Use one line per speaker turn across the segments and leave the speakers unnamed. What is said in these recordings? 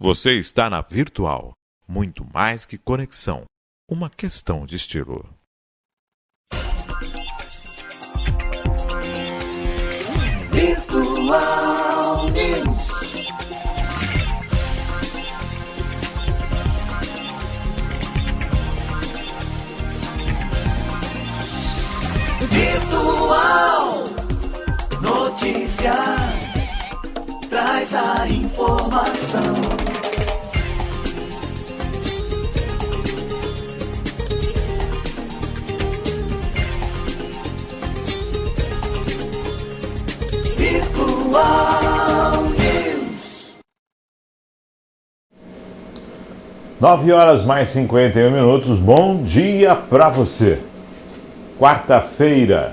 Você está na Virtual. Muito mais que conexão. Uma questão de estilo.
Virtual News. Virtual Notícias. Traz a informação. Virtual News.
9h mais 51. Bom dia para você. Quarta-feira,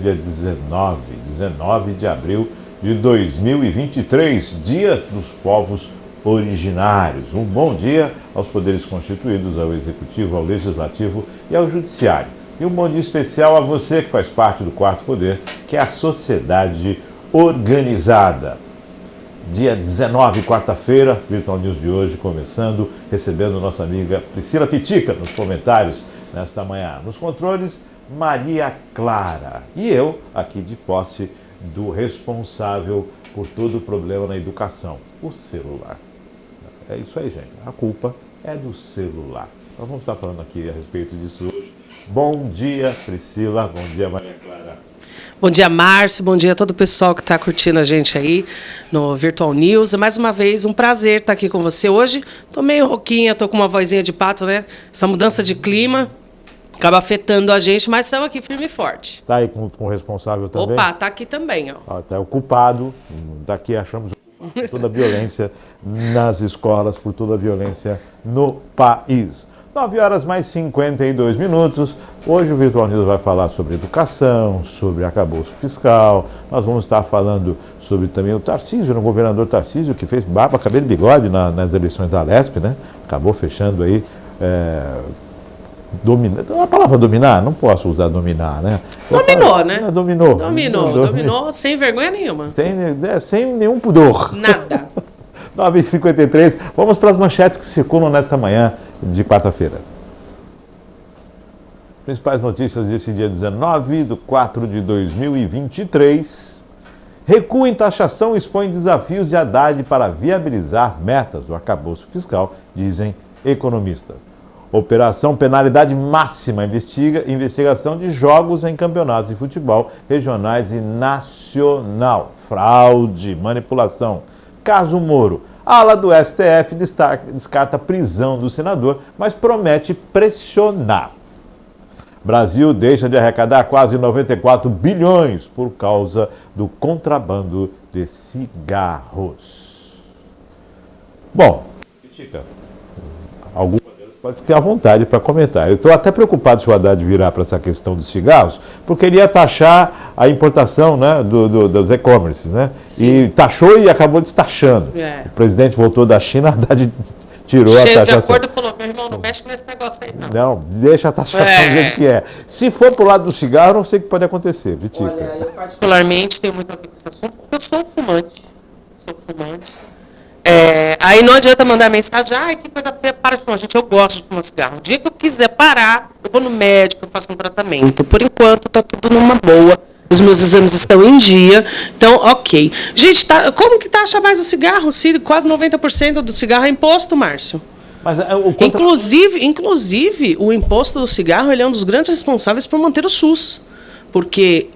dia 19 de abril de 2023, Dia dos Povos Originários. Um bom dia aos poderes constituídos, ao Executivo, ao Legislativo e ao Judiciário. E um bom dia especial a você que faz parte do quarto poder, que é a sociedade organizada. Dia 19, quarta-feira, Virtual News de hoje começando, recebendo nossa amiga Priscila Pitica nos comentários nesta manhã. Nos controles, Maria Clara. E eu, aqui de posse do responsável por todo o problema na educação, o celular. É isso aí, gente. A culpa é do celular. Nós vamos estar falando aqui a respeito disso hoje. Bom dia, Priscila. Bom dia, Maria Clara.
Bom dia, Márcio. Bom dia a todo o pessoal que está curtindo a gente aí no Virtual News. Mais uma vez, um prazer estar aqui com você hoje. Estou meio rouquinha, estou com uma vozinha de pato, né? Essa mudança de clima acaba afetando a gente, mas estamos aqui firme e forte.
Está aí com o responsável também?
Opa, está aqui também, ó.
Está o culpado. Daqui achamos por toda a violência nas escolas, por toda a violência no país. 9h mais 52. Hoje o Virtual News vai falar sobre educação, sobre arcabouço fiscal. Nós vamos estar falando sobre também o Tarcísio, o governador Tarcísio, que fez barba, cabelo e bigode nas eleições da Alesp, né? Acabou fechando aí. A palavra dominar, não posso usar dominar, né?
Dominou, né?
Dominou,
sem vergonha nenhuma.
Sem nenhum pudor.
Nada.
9h53, vamos para as manchetes que circulam nesta manhã de quarta-feira. Principais notícias desse dia 19/4/2023. Recuo em taxação expõe desafios de Haddad para viabilizar metas do arcabouço fiscal, dizem economistas. Operação Penalidade Máxima investigação de jogos em campeonatos de futebol regionais e nacional. Fraude, manipulação. Caso Moro. A ala do STF descarta prisão do senador, mas promete pressionar. Brasil deixa de arrecadar quase 94 bilhões por causa do contrabando de cigarros. Bom, Chica, alguma delas pode ficar à vontade para comentar. Eu estou até preocupado se o Haddad virar para essa questão dos cigarros, porque ele ia taxar a importação, né, dos e-commerce, né? Sim. E taxou e acabou destaxando. O presidente voltou da China, Haddad tirou a taxação.
Cheio de acordo, falou, meu irmão, não mexe nesse negócio aí, não.
Não, deixa a taxação do jeito que é. Se for pro lado do cigarro, não sei o que pode acontecer, Vitica.
Olha, eu particularmente tenho muito a ver com esse assunto, porque eu sou fumante. Aí não adianta mandar mensagem, que coisa feia, para de fumar. Gente, eu gosto de fumar cigarro. O dia que eu quiser parar, eu vou no médico, eu faço um tratamento. Por enquanto, tá tudo numa boa. Os meus exames estão em dia, então, ok. Gente, como que taxa mais o cigarro? Se quase 90% do cigarro é imposto, Márcio.
Mas,
inclusive, o imposto do cigarro ele é um dos grandes responsáveis por manter o SUS. Porque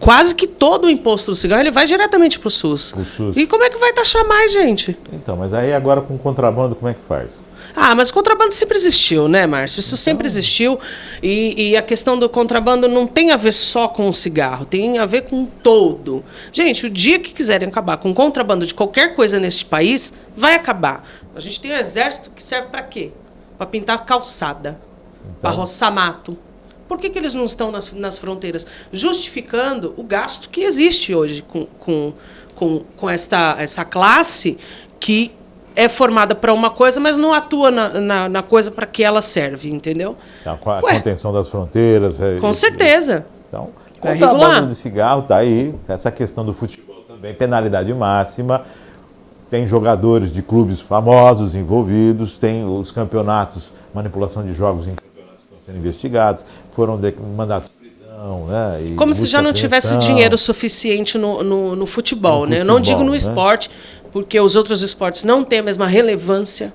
quase que todo o imposto do cigarro ele vai diretamente para o SUS. E como é que vai taxar mais, gente?
Então, mas aí agora com o contrabando, como é que faz?
Mas o contrabando sempre existiu, né, Márcio? Isso sempre existiu. E a questão do contrabando não tem a ver só com o cigarro, tem a ver com todo. Gente, o dia que quiserem acabar com o contrabando de qualquer coisa neste país, vai acabar. A gente tem um exército que serve para quê? Para pintar calçada, para roçar mato. Por que eles não estão nas fronteiras? Justificando o gasto que existe hoje com essa classe que é formada para uma coisa, mas não atua na coisa para que ela serve, entendeu?
Então, com a contenção das fronteiras.
Com certeza.
Então, contrabando de cigarro está aí, essa questão do futebol também, penalidade máxima. tem jogadores de clubes famosos envolvidos, tem os campeonatos, manipulação de jogos em campeonatos que estão sendo investigados, foram mandados de prisão, né? E
como se já não tivesse dinheiro suficiente no futebol, né? Eu não digo no esporte, porque os outros esportes não têm a mesma relevância,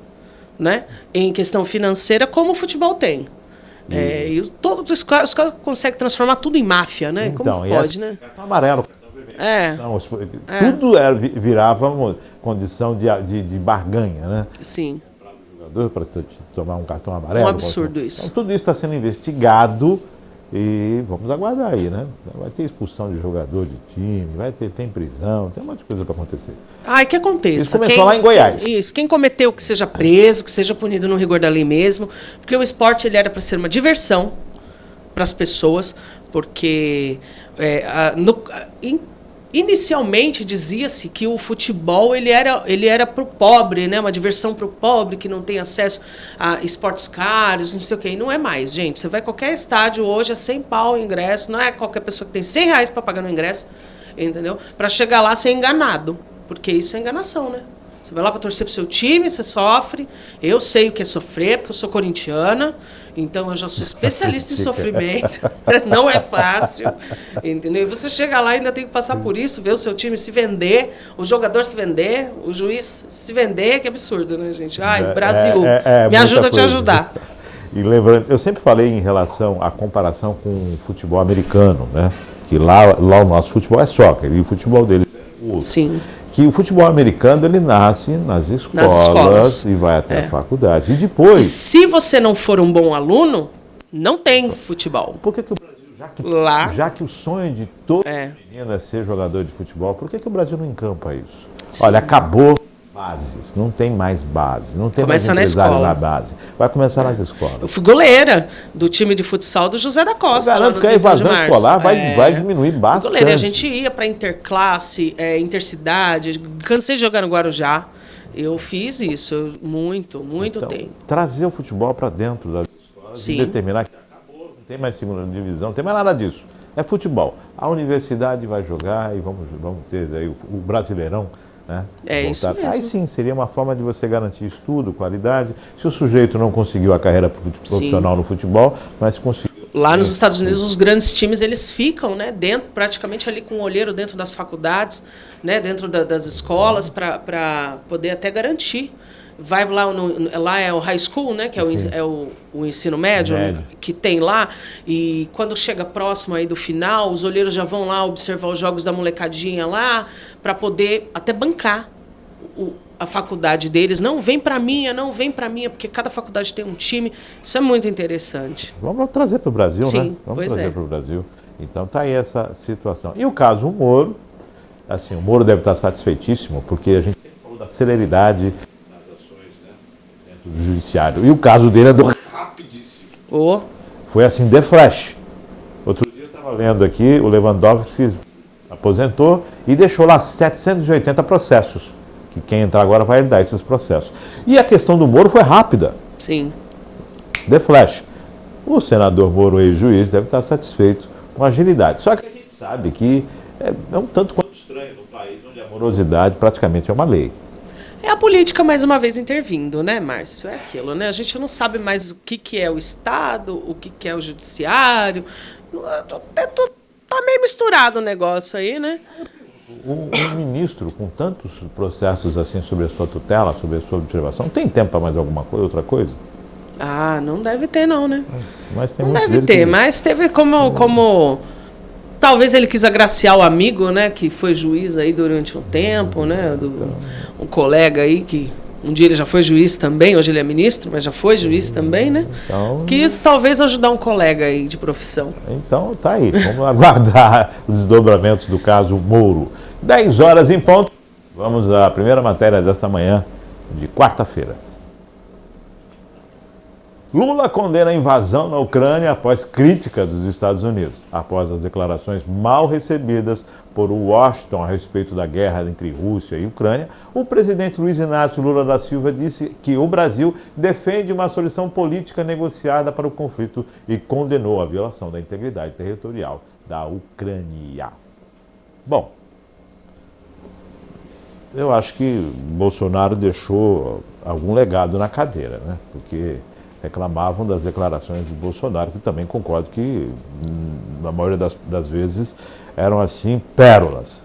né, em questão financeira como o futebol tem. Os caras conseguem transformar tudo em máfia, né?
Então,
como pode, né?
Cartão amarelo, cartão vermelho. Não, tudo virava uma condição de barganha, né?
Sim.
Jogador para tomar um cartão amarelo.
Um absurdo isso.
Então, tudo isso está sendo investigado e vamos aguardar aí, né? Vai ter expulsão de jogador de time, tem prisão, tem um monte de coisa para acontecer.
Que aconteça.
Isso começou lá em Goiás.
Isso. Quem cometeu que seja preso, que seja punido no rigor da lei mesmo, porque o esporte ele era para ser uma diversão para as pessoas, porque inicialmente dizia-se que o futebol ele era para o pobre, né? Uma diversão para o pobre que não tem acesso a esportes caros, não sei o quê. E não é mais, gente. Você vai a qualquer estádio hoje, é 100 pau o ingresso, não é qualquer pessoa que tem 100 reais para pagar no ingresso, entendeu? Para chegar lá ser enganado, porque isso é enganação, né? Você vai lá para torcer pro seu time, você sofre. Eu sei o que é sofrer, porque eu sou corintiana. Então, eu já sou especialista em sofrimento. Não é fácil. Entendeu? E você chega lá e ainda tem que passar por isso, ver o seu time se vender, o jogador se vender, o juiz se vender. Que absurdo, né, gente? Brasil, me ajuda a te ajudar.
E lembrando, eu sempre falei em relação à comparação com o futebol americano, né? Que lá o nosso futebol é soccer e o futebol deles é outro.
Sim.
Que o futebol americano ele nasce nas escolas e vai até a faculdade. E depois.
E se você não for um bom aluno, não tem futebol.
Por que o Brasil, já que o sonho de todo menino é ser jogador de futebol, por que o Brasil não encampa isso? Sim. Olha, acabou bases, não tem mais base, não tem mais empresário na base. Vai começar nas escolas.
Eu fui goleira do time de futsal do José da Costa.
Eu garanto que a evasão escolar vai diminuir bastante.
Goleira, a gente ia para interclasse, intercidade, cansei de jogar no Guarujá. Eu fiz isso muito tempo.
Trazer o futebol para dentro das escolas e determinar que acabou, não tem mais segunda divisão, não tem mais nada disso. É futebol. A universidade vai jogar e vamos ter aí o Brasileirão. Né?
Isso mesmo.
Aí sim, seria uma forma de você garantir estudo, qualidade. Se o sujeito não conseguiu a carreira profissional no futebol, mas conseguiu.
Lá nos Estados Unidos, os grandes times, eles ficam, né, dentro, praticamente ali com o olheiro dentro das faculdades, né, dentro das escolas, para poder até garantir. Vai lá é o high school, né, que é o ensino médio, que tem lá, e quando chega próximo aí do final, os olheiros já vão lá observar os jogos da molecadinha lá, para poder até bancar a faculdade deles. Não vem para minha, porque cada faculdade tem um time. Isso é muito interessante.
Vamos trazer para o Brasil, né? Vamos trazer para o Brasil. Então tá aí essa situação. E o caso Moro, assim, o Moro deve estar satisfeitíssimo, porque a gente sempre falou da celeridade do judiciário. E o caso dele é rapidíssimo. Foi assim, The Flash. Outro dia eu estava lendo aqui, o Lewandowski aposentou e deixou lá 780 processos. Que quem entrar agora vai herdar esses processos. E a questão do Moro foi rápida.
Sim.
The Flash. O senador Moro, ex-juiz, deve estar satisfeito com a agilidade. Só que a gente sabe que é um tanto quanto estranho no país onde a morosidade praticamente é uma lei.
É a política mais uma vez intervindo, né, Márcio? É aquilo, né? A gente não sabe mais o que é o Estado, o que é o Judiciário. Tá meio misturado o negócio aí, né?
Um ministro com tantos processos assim sobre a sua tutela, sobre a sua observação, tem tempo para mais alguma coisa, outra coisa?
Não deve ter não, né?
Mas tem
não deve ter, mas teve como... Talvez ele quis agraciar o amigo, né, que foi juiz aí durante um tempo, né, um colega aí que um dia ele já foi juiz também, hoje ele é ministro, mas já foi juiz também, né?
Então,
quis talvez ajudar um colega aí de profissão.
Então tá aí, vamos aguardar os desdobramentos do caso Moro. 10 horas em ponto, vamos à primeira matéria desta manhã de quarta-feira. Lula condena a invasão na Ucrânia após crítica dos Estados Unidos. Após as declarações mal recebidas por Washington a respeito da guerra entre Rússia e Ucrânia, o presidente Luiz Inácio Lula da Silva disse que o Brasil defende uma solução política negociada para o conflito e condenou a violação da integridade territorial da Ucrânia. Bom, Eu acho que Bolsonaro deixou algum legado na cadeira, né? Porque reclamavam das declarações de Bolsonaro, que também concordo que, na maioria das vezes, eram assim, pérolas.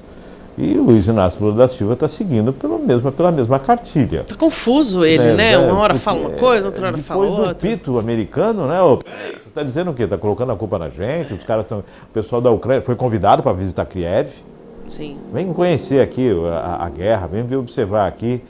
E o Luiz Inácio Lula da Silva está seguindo pela mesma cartilha.
Está confuso ele, né? Uma hora fala uma coisa, outra hora fala outra.
Depois do pito americano, né? Você está dizendo o quê? Está colocando a culpa na gente? Os caras estão... O pessoal da Ucrânia foi convidado para visitar Kiev.
Sim.
Vem conhecer aqui a guerra, vem observar aqui,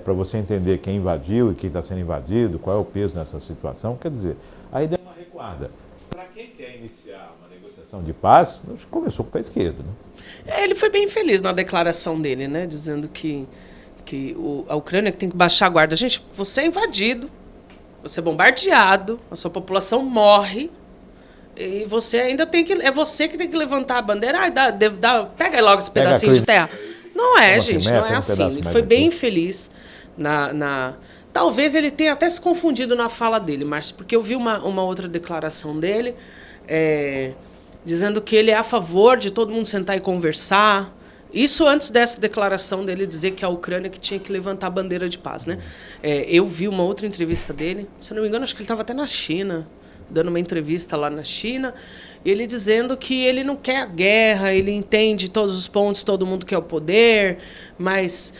para você entender quem invadiu e quem está sendo invadido, qual é o peso nessa situação. Quer dizer, a ideia é uma recuada. Para quem quer iniciar uma negociação de paz, começou com o pé esquerdo, né?
Ele foi bem feliz na declaração dele, né? Dizendo que a Ucrânia tem que baixar a guarda. Gente, você é invadido, você é bombardeado, a sua população morre. E você ainda tem que... É você que tem que levantar a bandeira. Pega aí logo esse pedacinho de terra. Não é, gente, não é assim. Ele foi bem feliz Talvez ele tenha até se confundido na fala dele, Márcio, porque eu vi uma outra declaração dele, dizendo que ele é a favor de todo mundo sentar e conversar. Isso antes dessa declaração dele dizer que a Ucrânia que tinha que levantar a bandeira de paz, né? Eu vi uma outra entrevista dele, se eu não me engano, acho que ele estava até na China, dando uma entrevista lá na China, ele dizendo que ele não quer a guerra, ele entende todos os pontos, todo mundo quer o poder, mas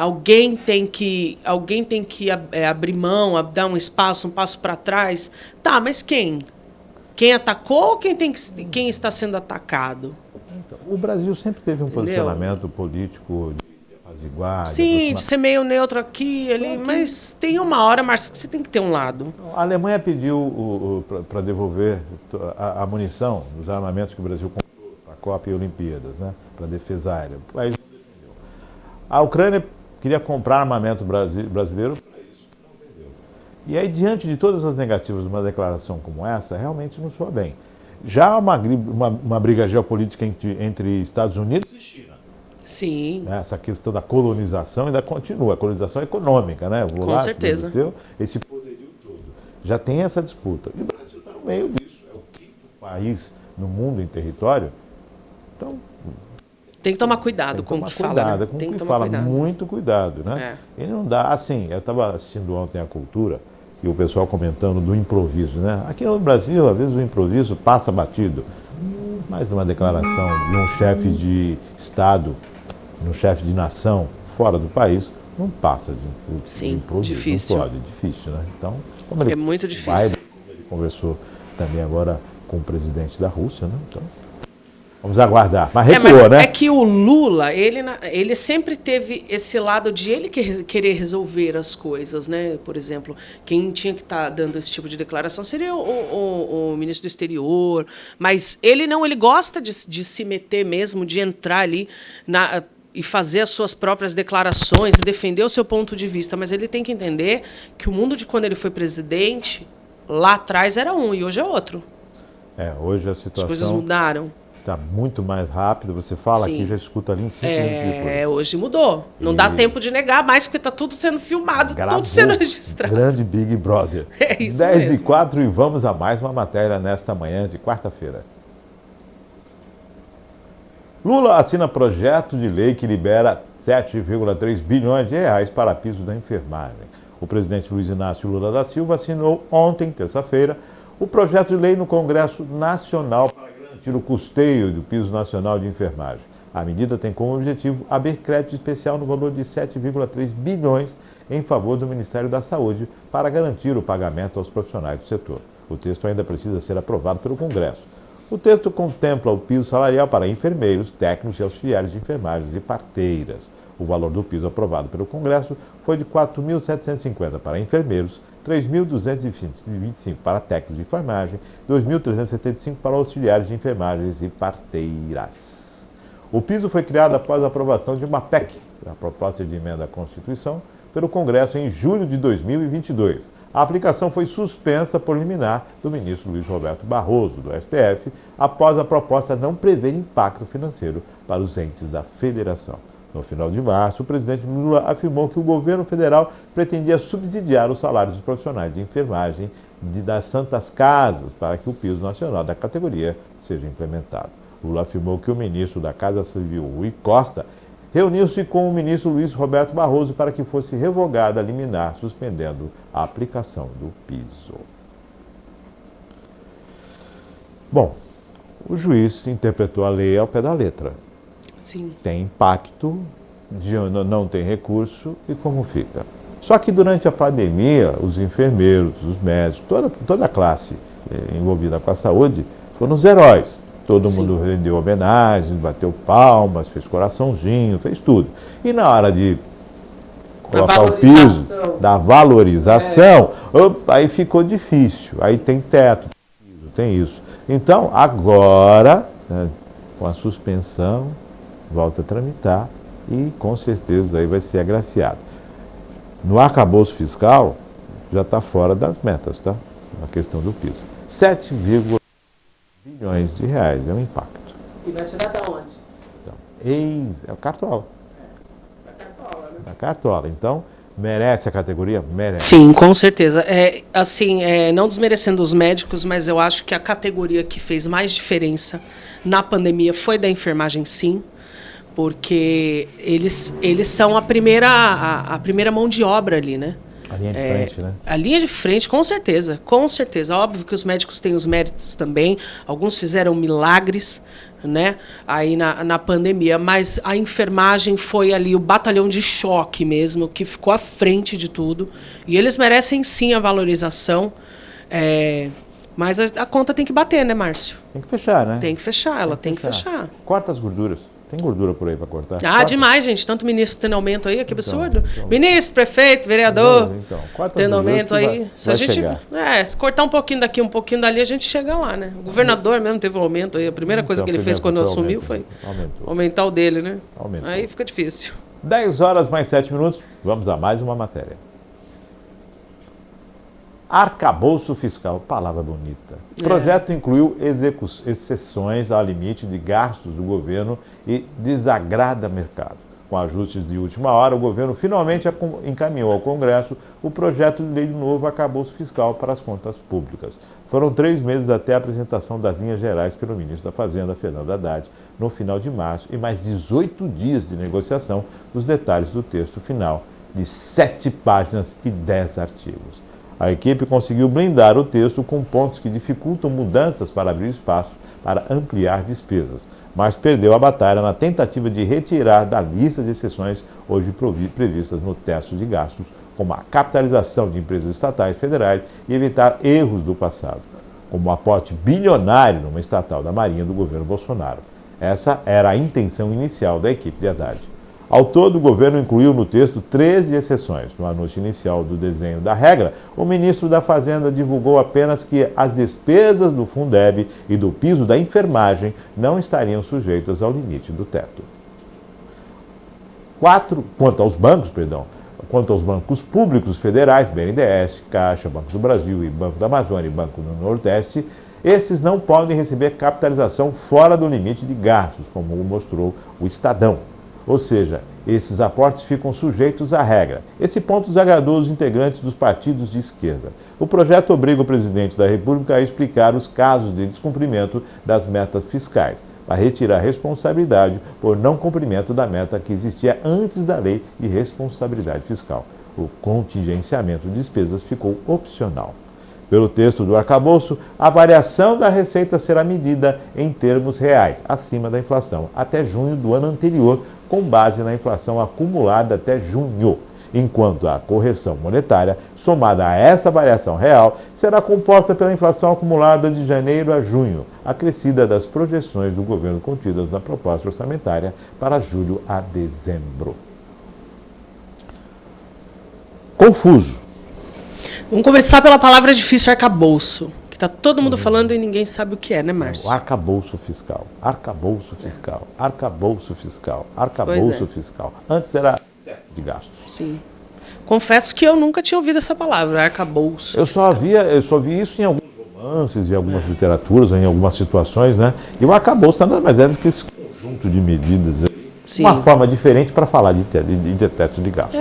alguém tem que abrir mão, dar um passo para trás. Tá, mas quem? Quem atacou ou quem está sendo atacado?
Então, o Brasil sempre teve um posicionamento político de apaziguar.
Sim, de ser meio neutro aqui, ali, mas tem uma hora, Márcio, que você tem que ter um lado.
A Alemanha pediu para devolver a munição dos armamentos que o Brasil comprou para a Copa e Olimpíadas, né, para a defesa aérea. O país não defendeu. A Ucrânia queria comprar armamento brasileiro para isso, não vendeu. E aí, diante de todas as negativas de uma declaração como essa, realmente não soa bem. Já há uma briga geopolítica entre Estados Unidos e China.
Sim.
Né? Essa questão da colonização ainda continua, a colonização econômica, né?
Com certeza.
Esse poderio todo. Já tem essa disputa. E o Brasil está no meio disso. É o quinto país no mundo em território. Então...
Tem que tomar cuidado com o que fala, né?
Tem que tomar muito cuidado, né? E não dá... Assim, eu estava assistindo ontem a Cultura e o pessoal comentando do improviso, né? Aqui no Brasil, às vezes o improviso passa batido. Mas numa declaração de um chefe de Estado, um chefe de nação fora do país, não passa de improviso.
Difícil.
Não pode, difícil, né? Então, como ele
muito difícil.
Ele conversou também agora com o presidente da Rússia, né? Então, vamos aguardar. Mas recuou, né?
É que o Lula, ele sempre teve esse lado de ele querer resolver as coisas, né? Por exemplo, quem tinha que estar dando esse tipo de declaração seria o ministro do Exterior, mas ele gosta de se meter mesmo, de entrar ali e fazer as suas próprias declarações e defender o seu ponto de vista, mas ele tem que entender que o mundo de quando ele foi presidente, lá atrás era um e hoje é outro.
Hoje a situação...
As coisas mudaram.
Está muito mais rápido, você fala aqui, já escuta ali em 5 minutos depois.
Hoje mudou. Não dá tempo de negar mais, porque está tudo sendo filmado, tudo sendo registrado.
Grande Big Brother.
É isso
10h04 e vamos a mais uma matéria nesta manhã de quarta-feira. Lula assina projeto de lei que libera 7,3 bilhões de reais para piso da enfermagem. O presidente Luiz Inácio Lula da Silva assinou ontem, terça-feira, o projeto de lei no Congresso Nacional para garantir o custeio do piso nacional de enfermagem. A medida tem como objetivo abrir crédito especial no valor de 7,3 bilhões em favor do Ministério da Saúde para garantir o pagamento aos profissionais do setor. O texto ainda precisa ser aprovado pelo Congresso. O texto contempla o piso salarial para enfermeiros, técnicos e auxiliares de enfermagem e parteiras. O valor do piso aprovado pelo Congresso foi de R$ 4.750 para enfermeiros, R$ 3.225 para técnicos de enfermagem, R$ 2.375 para auxiliares de enfermagens e parteiras. O piso foi criado após a aprovação de uma PEC, a proposta de emenda à Constituição, pelo Congresso em julho de 2022. A aplicação foi suspensa por liminar do ministro Luiz Roberto Barroso, do STF, após a proposta não prever impacto financeiro para os entes da federação. No final de março, o presidente Lula afirmou que o governo federal pretendia subsidiar os salários dos profissionais de enfermagem das Santas Casas para que o piso nacional da categoria seja implementado. Lula afirmou que o ministro da Casa Civil, Rui Costa, reuniu-se com o ministro Luiz Roberto Barroso para que fosse revogada a liminar, suspendendo a aplicação do piso. Bom, o juiz interpretou a lei ao pé da letra.
Sim.
Tem impacto, não tem recurso, e como fica? Só que durante a pandemia, os enfermeiros, os médicos, toda a classe envolvida com a saúde foram os heróis. Todo mundo rendeu homenagens, bateu palmas, fez coraçãozinho, fez tudo. E na hora de colocar o piso, da valorização, aí ficou difícil. Aí tem teto, tem isso. Então, agora, né, com a suspensão, volta a tramitar e com certeza aí vai ser agraciado. No arcabouço fiscal, já está fora das metas, tá? A questão do piso. 7,1 bilhões de reais é um impacto.
E vai tirar da onde?
Então, é o Cartola. Da Cartola, né? Da Cartola. Então, merece a categoria? Merece.
Sim, com certeza. Não desmerecendo os médicos, mas eu acho que a categoria que fez mais diferença na pandemia foi da enfermagem, sim. Porque eles são a primeira mão de obra ali, né?
A linha de frente, né?
A linha de frente, com certeza, com certeza. Óbvio que os médicos têm os méritos também. Alguns fizeram milagres, né? Aí na pandemia. Mas a enfermagem foi ali o batalhão de choque mesmo, que ficou à frente de tudo. E eles merecem, sim, a valorização. Mas a conta tem que bater, né, Márcio?
Tem que fechar, né?
Tem que fechar, ela tem que fechar.
Corta as gorduras. Tem gordura por aí para cortar?
Ah, demais, gente. Tanto ministro tendo aumento aí, que absurdo. Ministro, prefeito, vereador, tendo aumento aí. Se a gente se cortar um pouquinho daqui, um pouquinho dali, a gente chega lá, né? O governador mesmo teve um aumento aí. A primeira coisa que ele fez quando assumiu foi aumentar o dele, né?
Aumentou.
Aí fica difícil.
10 horas mais 7 minutos. Vamos a mais uma matéria. Arcabouço fiscal, palavra bonita. O projeto incluiu exceções ao limite de gastos do governo e desagrada mercado. Com ajustes de última hora, o governo finalmente encaminhou ao Congresso o projeto de lei do novo arcabouço fiscal para as contas públicas. Foram 3 meses até a apresentação das linhas gerais pelo ministro da Fazenda, Fernando Haddad, no final de março, e mais 18 dias de negociação dos detalhes do texto final, de 7 páginas e 10 artigos. A equipe conseguiu blindar o texto com pontos que dificultam mudanças para abrir espaço para ampliar despesas, mas perdeu a batalha na tentativa de retirar da lista de exceções hoje previstas no teto de gastos, como a capitalização de empresas estatais federais e evitar erros do passado, como o aporte bilionário numa estatal da Marinha do governo Bolsonaro. Essa era a intenção inicial da equipe de Haddad. Ao todo, o governo incluiu no texto 13 exceções. No anúncio inicial do desenho da regra, o ministro da Fazenda divulgou apenas que as despesas do Fundeb e do piso da enfermagem não estariam sujeitas ao limite do teto. Quanto aos bancos públicos federais, BNDES, Caixa, Banco do Brasil e Banco da Amazônia e Banco do Nordeste, esses não podem receber capitalização fora do limite de gastos, como mostrou o Estadão. Ou seja, esses aportes ficam sujeitos à regra. Esse ponto desagradou os integrantes dos partidos de esquerda. O projeto obriga o presidente da República a explicar os casos de descumprimento das metas fiscais, para retirar responsabilidade por não cumprimento da meta que existia antes da lei de responsabilidade fiscal. O contingenciamento de despesas ficou opcional. Pelo texto do arcabouço, a variação da receita será medida em termos reais, acima da inflação, até junho do ano anterior, com base na inflação acumulada até junho, enquanto a correção monetária, somada a essa variação real, será composta pela inflação acumulada de janeiro a junho, acrescida das projeções do governo contidas na proposta orçamentária para julho a dezembro. Confuso.
Vamos começar pela palavra difícil, arcabouço. Que está todo mundo falando e ninguém sabe o que é, né, Márcio?
O arcabouço fiscal, arcabouço fiscal, arcabouço fiscal, arcabouço fiscal. Antes era de gastos.
Sim. Confesso que eu nunca tinha ouvido essa palavra, arcabouço fiscal.
Eu só vi isso em alguns romances, em algumas literaturas, em algumas situações, né? E o arcabouço nada mais é do que esse conjunto de medidas.
Sim.
Uma forma diferente para falar de teto de gastos.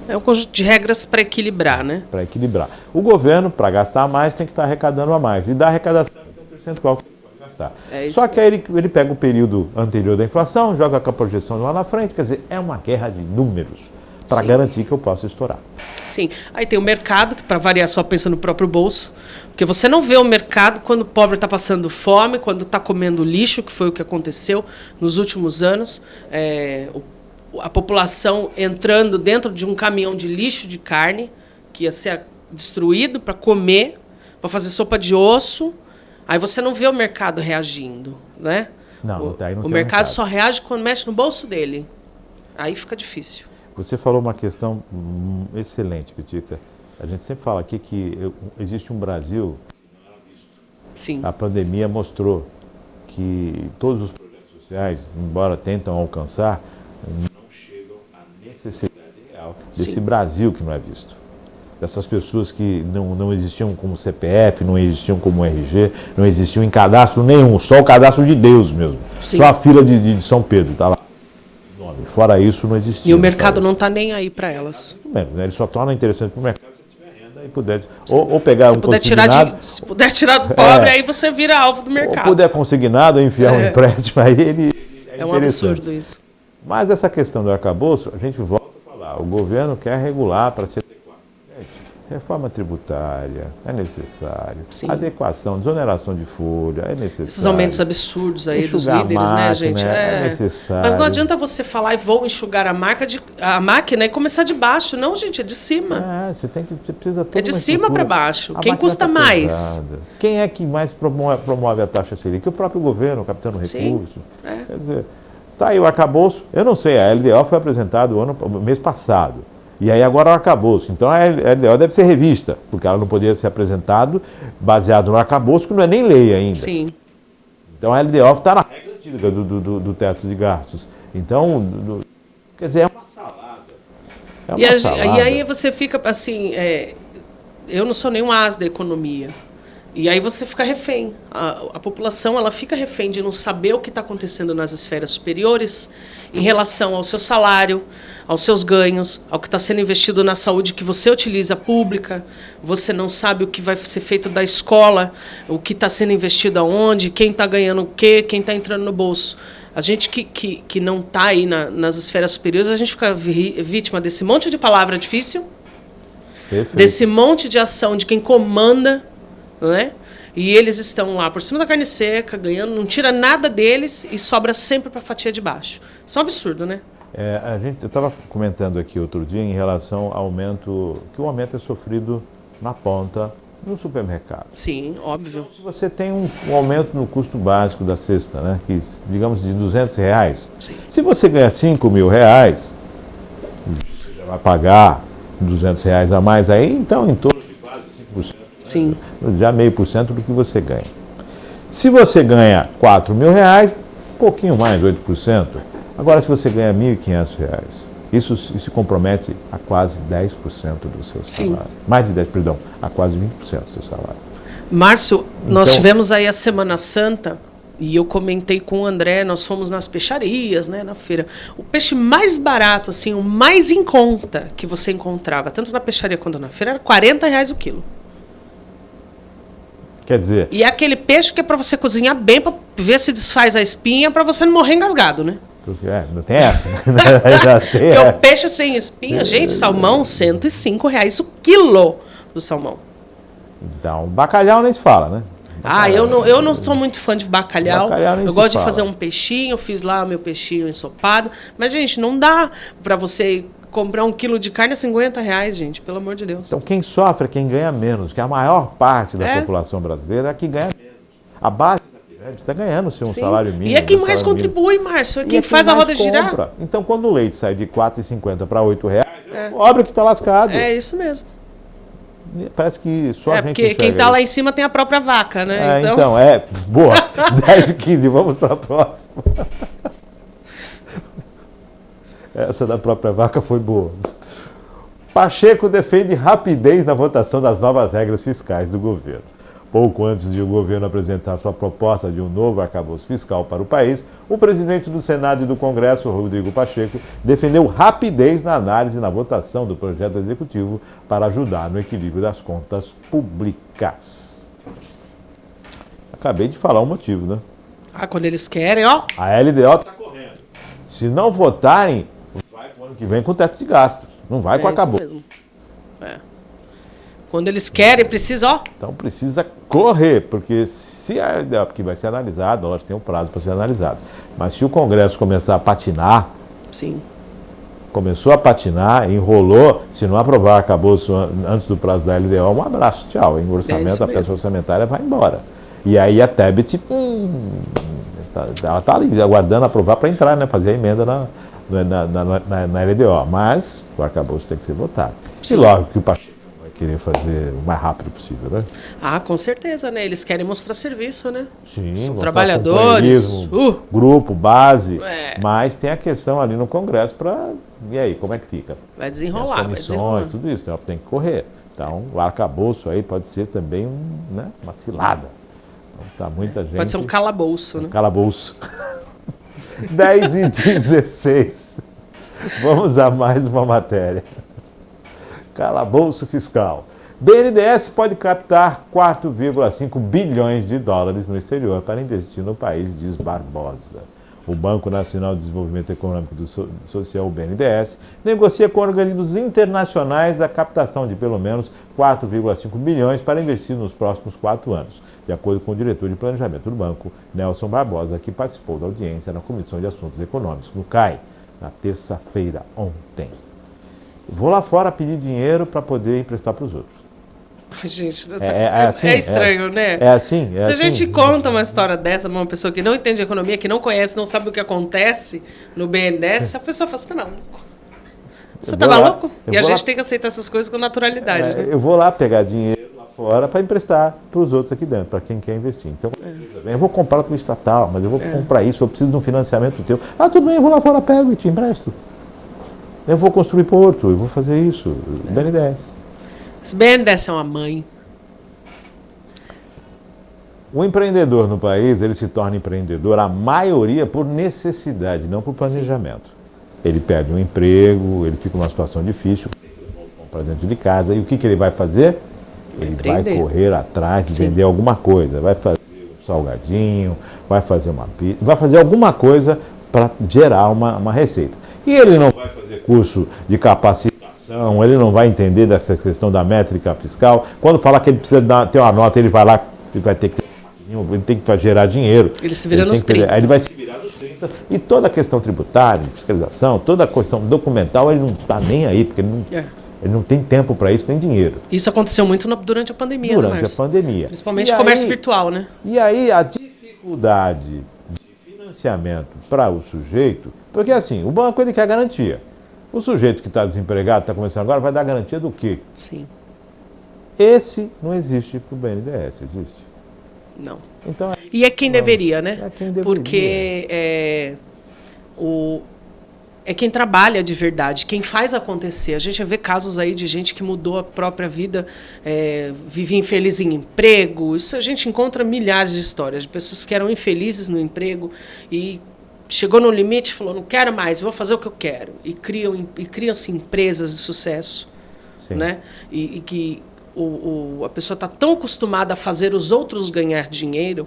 É um conjunto de regras para equilibrar, né?
Para equilibrar. O governo, para gastar mais, tem que estar arrecadando a mais. E da arrecadação, tem um percentual que ele pode gastar. gastar.
É isso
Só que aí ele pega o período anterior da inflação, joga com a projeção lá na frente, quer dizer, é uma guerra de números para
Sim.
garantir que eu possa estourar.
Sim. Aí tem o mercado, que para variar só pensa no próprio bolso. Porque você não vê o mercado quando o pobre está passando fome, quando está comendo lixo, que foi o que aconteceu nos últimos anos. A população entrando dentro de um caminhão de lixo de carne, que ia ser destruído para comer, para fazer sopa de osso. Aí você não vê o mercado reagindo, né?
Não tem
o mercado só reage quando mexe no bolso dele. Aí fica difícil.
Você falou uma questão excelente, Pitica. A gente sempre fala aqui que existe um Brasil,
Sim.
a pandemia mostrou que todos os projetos sociais, embora tentam alcançar, não chegam à necessidade real desse
Sim.
Brasil que não é visto. Dessas pessoas que não existiam como CPF, não existiam como RG, não existiam em cadastro nenhum, só o cadastro de Deus mesmo.
Sim.
Só a fila de São Pedro, tá lá. Fora isso, não existia.
E o mercado não está nem aí para elas.
Ele só torna interessante para o mercado se tiver renda e puder. Ou pegar um
consignado. Se puder tirar do pobre, aí você vira alvo do mercado.
Ou puder consignado, enfiar um empréstimo, aí ele
é um absurdo isso.
Mas essa questão do arcabouço, a gente volta a falar. O governo quer regular para se adequar. Gente, reforma tributária é necessário.
Sim.
Adequação, desoneração de folha é necessário.
Esses aumentos absurdos aí dos
Enxugar
líderes,
máquina,
né, gente?
é necessário.
Mas não adianta você falar e vou enxugar a máquina e começar de baixo. Não, gente, é de cima.
Você precisa toda
É de
uma
cima
estrutura.
para baixo.
A
Quem
máquina
custa
tá
mais?
pesada. Quem é que mais promove a taxa Selic? O próprio governo, captando
Sim.
recursos.
É.
Quer dizer, tá aí o arcabouço. Eu não sei, a LDO foi apresentada o mês passado. E aí agora o arcabouço. Então a LDO deve ser revista, porque ela não poderia ser apresentada baseado no arcabouço, que não é nem lei ainda.
Sim.
Então a LDO está na regra antiga do teto de gastos. Então, quer dizer, é uma salada. É uma salada.
E aí você fica assim, eu não sou nenhum as da economia. E aí você fica refém. A população ela fica refém de não saber o que está acontecendo nas esferas superiores em relação ao seu salário, aos seus ganhos, ao que está sendo investido na saúde que você utiliza pública. Você não sabe o que vai ser feito da escola, o que está sendo investido aonde, quem está ganhando o quê, quem está entrando no bolso. A gente que não está aí nas esferas superiores, a gente fica vítima desse monte de palavra difícil,
Perfeito.
desse monte de ação de quem comanda, né? E eles estão lá por cima da carne seca, ganhando, não tira nada deles e sobra sempre para a fatia de baixo. Isso é um absurdo, né?
Eu estava comentando aqui outro dia em relação ao aumento, que o aumento é sofrido na ponta no supermercado.
Sim, óbvio.
Se você tem um aumento no custo básico da cesta, né, que, digamos de R$200,
Sim.
se você ganha R$5.000, você já vai pagar R$200 a mais aí, então em torno de quase 5%.
Sim.
Já 0,5% do que você ganha. Se você ganha R$4.000, um pouquinho mais, 8%. Agora, se você ganha R$1.500, isso se compromete a quase 10% do seu
Sim.
salário. Mais de 10%, perdão, a quase 20% do seu salário.
Márcio, nós
Então-
tivemos aí a Semana Santa e eu comentei com o André, nós fomos nas peixarias, né, na feira. O peixe mais barato, assim, o mais em conta que você encontrava, tanto na peixaria quanto na feira, era R$40 o quilo.
Quer dizer,
E é aquele peixe que é para você cozinhar bem, para ver se desfaz a espinha, para você não morrer engasgado, né?
porque, não tem essa. Já tem
Porque
essa.
o peixe sem espinha, gente, salmão, R$105 o quilo do salmão.
Então, bacalhau nem se fala, né?
Eu não sou muito fã de bacalhau.
Bacalhau nem
Eu
se
gosto de
fala.
fazer um peixinho, fiz lá o meu peixinho ensopado. Mas, gente, não dá para você comprar 1 quilo de carne a R$50, gente, pelo amor de Deus.
Então, quem sofre é quem ganha menos, que a maior parte da
É.
população brasileira é a que ganha menos. A base da pirâmide está ganhando o seu
Sim.
salário mínimo.
E é quem
um
mais
salário mínimo.
contribui, Márcio. É
E
quem faz a
mais
roda girar.
compra. Então, quando o leite sai de R$4,50 para R$8, é óbvio que está lascado.
É isso mesmo.
Parece que só a gente
Porque quem
enxerga
está
isso.
lá em cima tem a própria vaca, né?
Boa. 10 e 15, vamos para a próxima. Essa da própria vaca foi boa. Pacheco defende rapidez na votação das novas regras fiscais do governo. Pouco antes de o governo apresentar sua proposta de um novo arcabouço fiscal para o país, o presidente do Senado e do Congresso, Rodrigo Pacheco, defendeu rapidez na análise e na votação do projeto executivo para ajudar no equilíbrio das contas públicas. Acabei de falar o motivo, né?
Ah, quando eles querem, ó.
A LDO está correndo. Se não votarem, vai para o ano que vem com teto de gastos. Não vai com
É isso
acabou.
mesmo. É. Quando eles querem, precisa, ó.
Então precisa correr, porque se a LDO, porque vai ser analisado, nós tem um prazo para ser analisado. Mas se o Congresso começar a patinar,
Sim.
começou a patinar, enrolou, se não aprovar, acabou antes do prazo da LDO, um abraço, tchau. O orçamento,
isso
a peça
mesmo.
orçamentária vai embora. E aí a Tebet, ela está ali aguardando aprovar para entrar, né, fazer a emenda na LDO. Mas o arcabouço tem que ser votado.
Sim.
E logo que o Pacheco vai querer fazer o mais rápido possível, né?
Ah, com certeza, né? Eles querem mostrar serviço, né?
Sim,
São
mostrar
trabalhadores.
companheirismo, grupo, base,
É.
mas tem a questão ali no Congresso para... E aí, como é que fica?
Vai
Tem
desenrolar,
as
vai
comissões,
desenrolar.
tudo isso, então tem que correr. Então, o arcabouço aí pode ser também uma cilada. Então, tá muita gente...
Pode ser um calabouço, né?
Calabouço. 10h16. Vamos a mais uma matéria. Calabouço fiscal. BNDES pode captar 4,5 bilhões de dólares no exterior para investir no país, diz Barbosa. O Banco Nacional de Desenvolvimento Econômico e Social, o BNDES, negocia com organismos internacionais a captação de pelo menos 4,5 bilhões para investir nos próximos 4 anos, de acordo com o diretor de planejamento do banco, Nelson Barbosa, que participou da audiência na Comissão de Assuntos Econômicos, no CAI, na terça-feira, ontem. Vou lá fora pedir dinheiro para poder emprestar para os outros.
Gente,
assim,
é estranho, né?
É assim?
Se a gente conta uma história dessa pra uma pessoa que não entende economia, que não conhece, não sabe o que acontece no BNDES, a pessoa fala, você tá maluco? Você tá maluco? E a gente tem que aceitar essas coisas com naturalidade, né?
Eu vou lá pegar dinheiro lá fora para emprestar para os outros aqui dentro, para quem quer investir. Então, eu vou comprar com o estatal, mas eu vou comprar isso, eu preciso de um financiamento teu. Ah, tudo bem, eu vou lá fora, pego e te empresto. Eu vou construir porto, eu vou fazer isso. BNDES.
Esse BNDES é uma mãe.
O empreendedor no país, ele se torna empreendedor, a maioria por necessidade, não por planejamento. Ele perde um emprego, ele fica numa situação difícil, para dentro de casa, e o que ele vai fazer? Ele vai correr atrás de vender alguma coisa, vai fazer um salgadinho, vai fazer uma pizza, vai fazer alguma coisa para gerar uma receita. E ele não vai fazer curso de capacitação, ele não vai entender dessa questão da métrica fiscal. Quando fala que ele precisa ter uma nota, ele vai lá, ele vai ter que ele tem que gerar dinheiro.
Ele se vira nos 30.
Aí ele vai se virar nos 30. E toda a questão tributária, de fiscalização, toda a questão documental, ele não está nem aí, porque ele não tem tempo para isso, nem dinheiro.
Isso aconteceu muito durante a pandemia, né,
Durante a pandemia.
Principalmente comércio virtual, né?
E aí a dificuldade de financiamento para o sujeito, porque assim, o banco ele quer garantia. O sujeito que está desempregado, está começando agora, vai dar garantia do quê?
Sim.
Esse não existe para o BNDES, existe?
Não.
Então,
e é quem deveria, né?
É quem deveria.
Porque é quem trabalha de verdade, quem faz acontecer. A gente vê casos aí de gente que mudou a própria vida, vivia infeliz em emprego. Isso a gente encontra milhares de histórias de pessoas que eram infelizes no emprego e chegou no limite e falou, não quero mais, vou fazer o que eu quero. E criam-se empresas de sucesso.
Sim.
Né? E que a pessoa está tão acostumada a fazer os outros ganhar dinheiro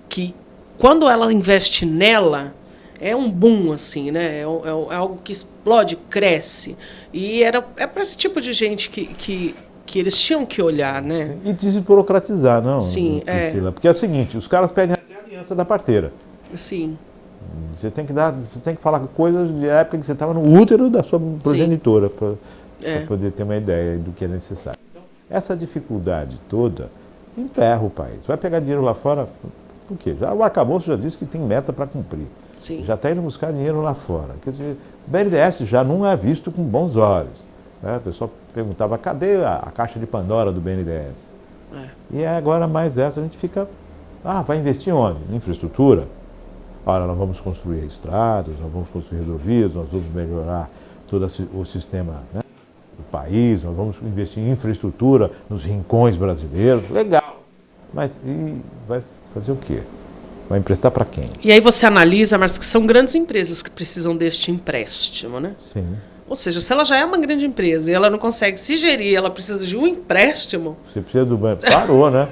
que quando ela investe nela, é um boom, assim, né? É algo que explode, cresce. E é para esse tipo de gente que eles tinham que olhar, né?
E desburocratizar, não?
Sim,
Priscila? Porque é o seguinte, os caras pedem até a aliança da parteira.
Sim.
Você tem que falar coisas de época que você estava no útero da sua progenitora, para poder ter uma ideia do que é necessário. Então, essa dificuldade toda emperra o país. Vai pegar dinheiro lá fora, por quê? O arcabouço já disse que tem meta para cumprir.
Sim.
Já está indo buscar dinheiro lá fora. Quer dizer, o BNDES já não é visto com bons olhos. Né? O pessoal perguntava, cadê a caixa de Pandora do BNDES? E agora mais essa, a gente fica, vai investir onde? Em infraestrutura? Ora, nós vamos construir estradas, nós vamos construir rodovias, nós vamos melhorar todo o sistema, né, do país, nós vamos investir em infraestrutura nos rincões brasileiros. Legal. Mas vai fazer o quê? Vai emprestar para quem?
E aí você analisa, mas que são grandes empresas que precisam deste empréstimo, né?
Sim.
Ou seja, se ela já é uma grande empresa e ela não consegue se gerir, ela precisa de um empréstimo.
Você precisa do banco. Parou, né?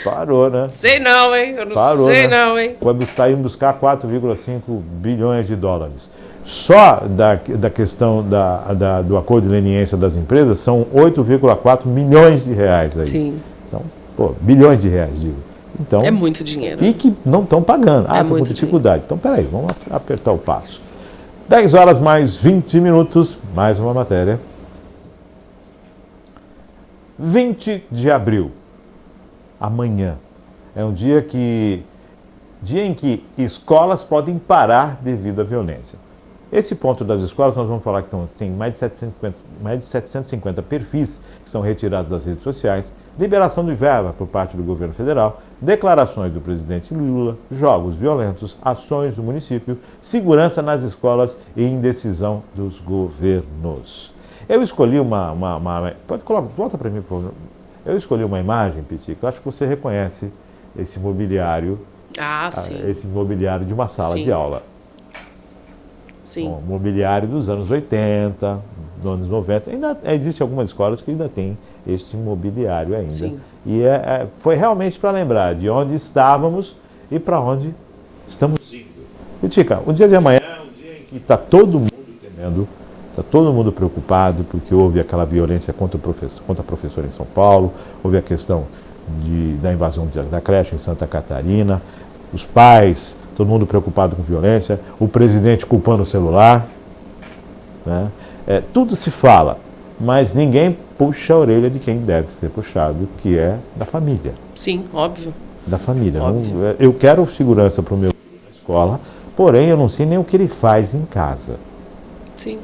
Parou, né?
Sei não, hein? Eu não
Parou,
sei
né?
não, hein?
Está indo buscar 4,5 bilhões de dólares. Só da questão do acordo de leniência das empresas são 8,4 milhões de reais aí.
Sim.
Então, bilhões de reais, digo. Então,
É muito dinheiro.
e que não estão pagando. Estão com
muito
dificuldade. Então, peraí, vamos apertar o passo. 10 horas mais 20 minutos, mais uma matéria. 20 de abril, amanhã, é um dia em que escolas podem parar devido à violência. Esse ponto das escolas, nós vamos falar que tem mais de 750 perfis que são retirados das redes sociais, liberação de verba por parte do governo federal, declarações do presidente Lula, jogos violentos, ações do município, segurança nas escolas e indecisão dos governos. Eu escolhi pode colocar, volta para mim, por favor. Eu escolhi uma imagem, Piti, que eu acho que você reconhece esse mobiliário,
Sim.
esse mobiliário de uma sala
Sim.
de aula.
Sim.
Bom, mobiliário dos anos 80, dos anos 90. Ainda existem algumas escolas que ainda têm este mobiliário ainda.
Sim.
E foi realmente para lembrar de onde estávamos e para onde estamos indo. Pitica, o dia de amanhã é um dia em que está todo mundo temendo, está todo mundo preocupado, porque houve aquela violência contra a professora em São Paulo, houve a questão da invasão da creche em Santa Catarina, os pais, todo mundo preocupado com violência, o presidente culpando o celular, né? Tudo se fala, mas ninguém puxa a orelha de quem deve ser puxado, que é da família.
Sim, óbvio.
Da família.
Óbvio.
Eu quero segurança para o meu filho na escola, porém eu não sei nem o que ele faz em casa.
Sim.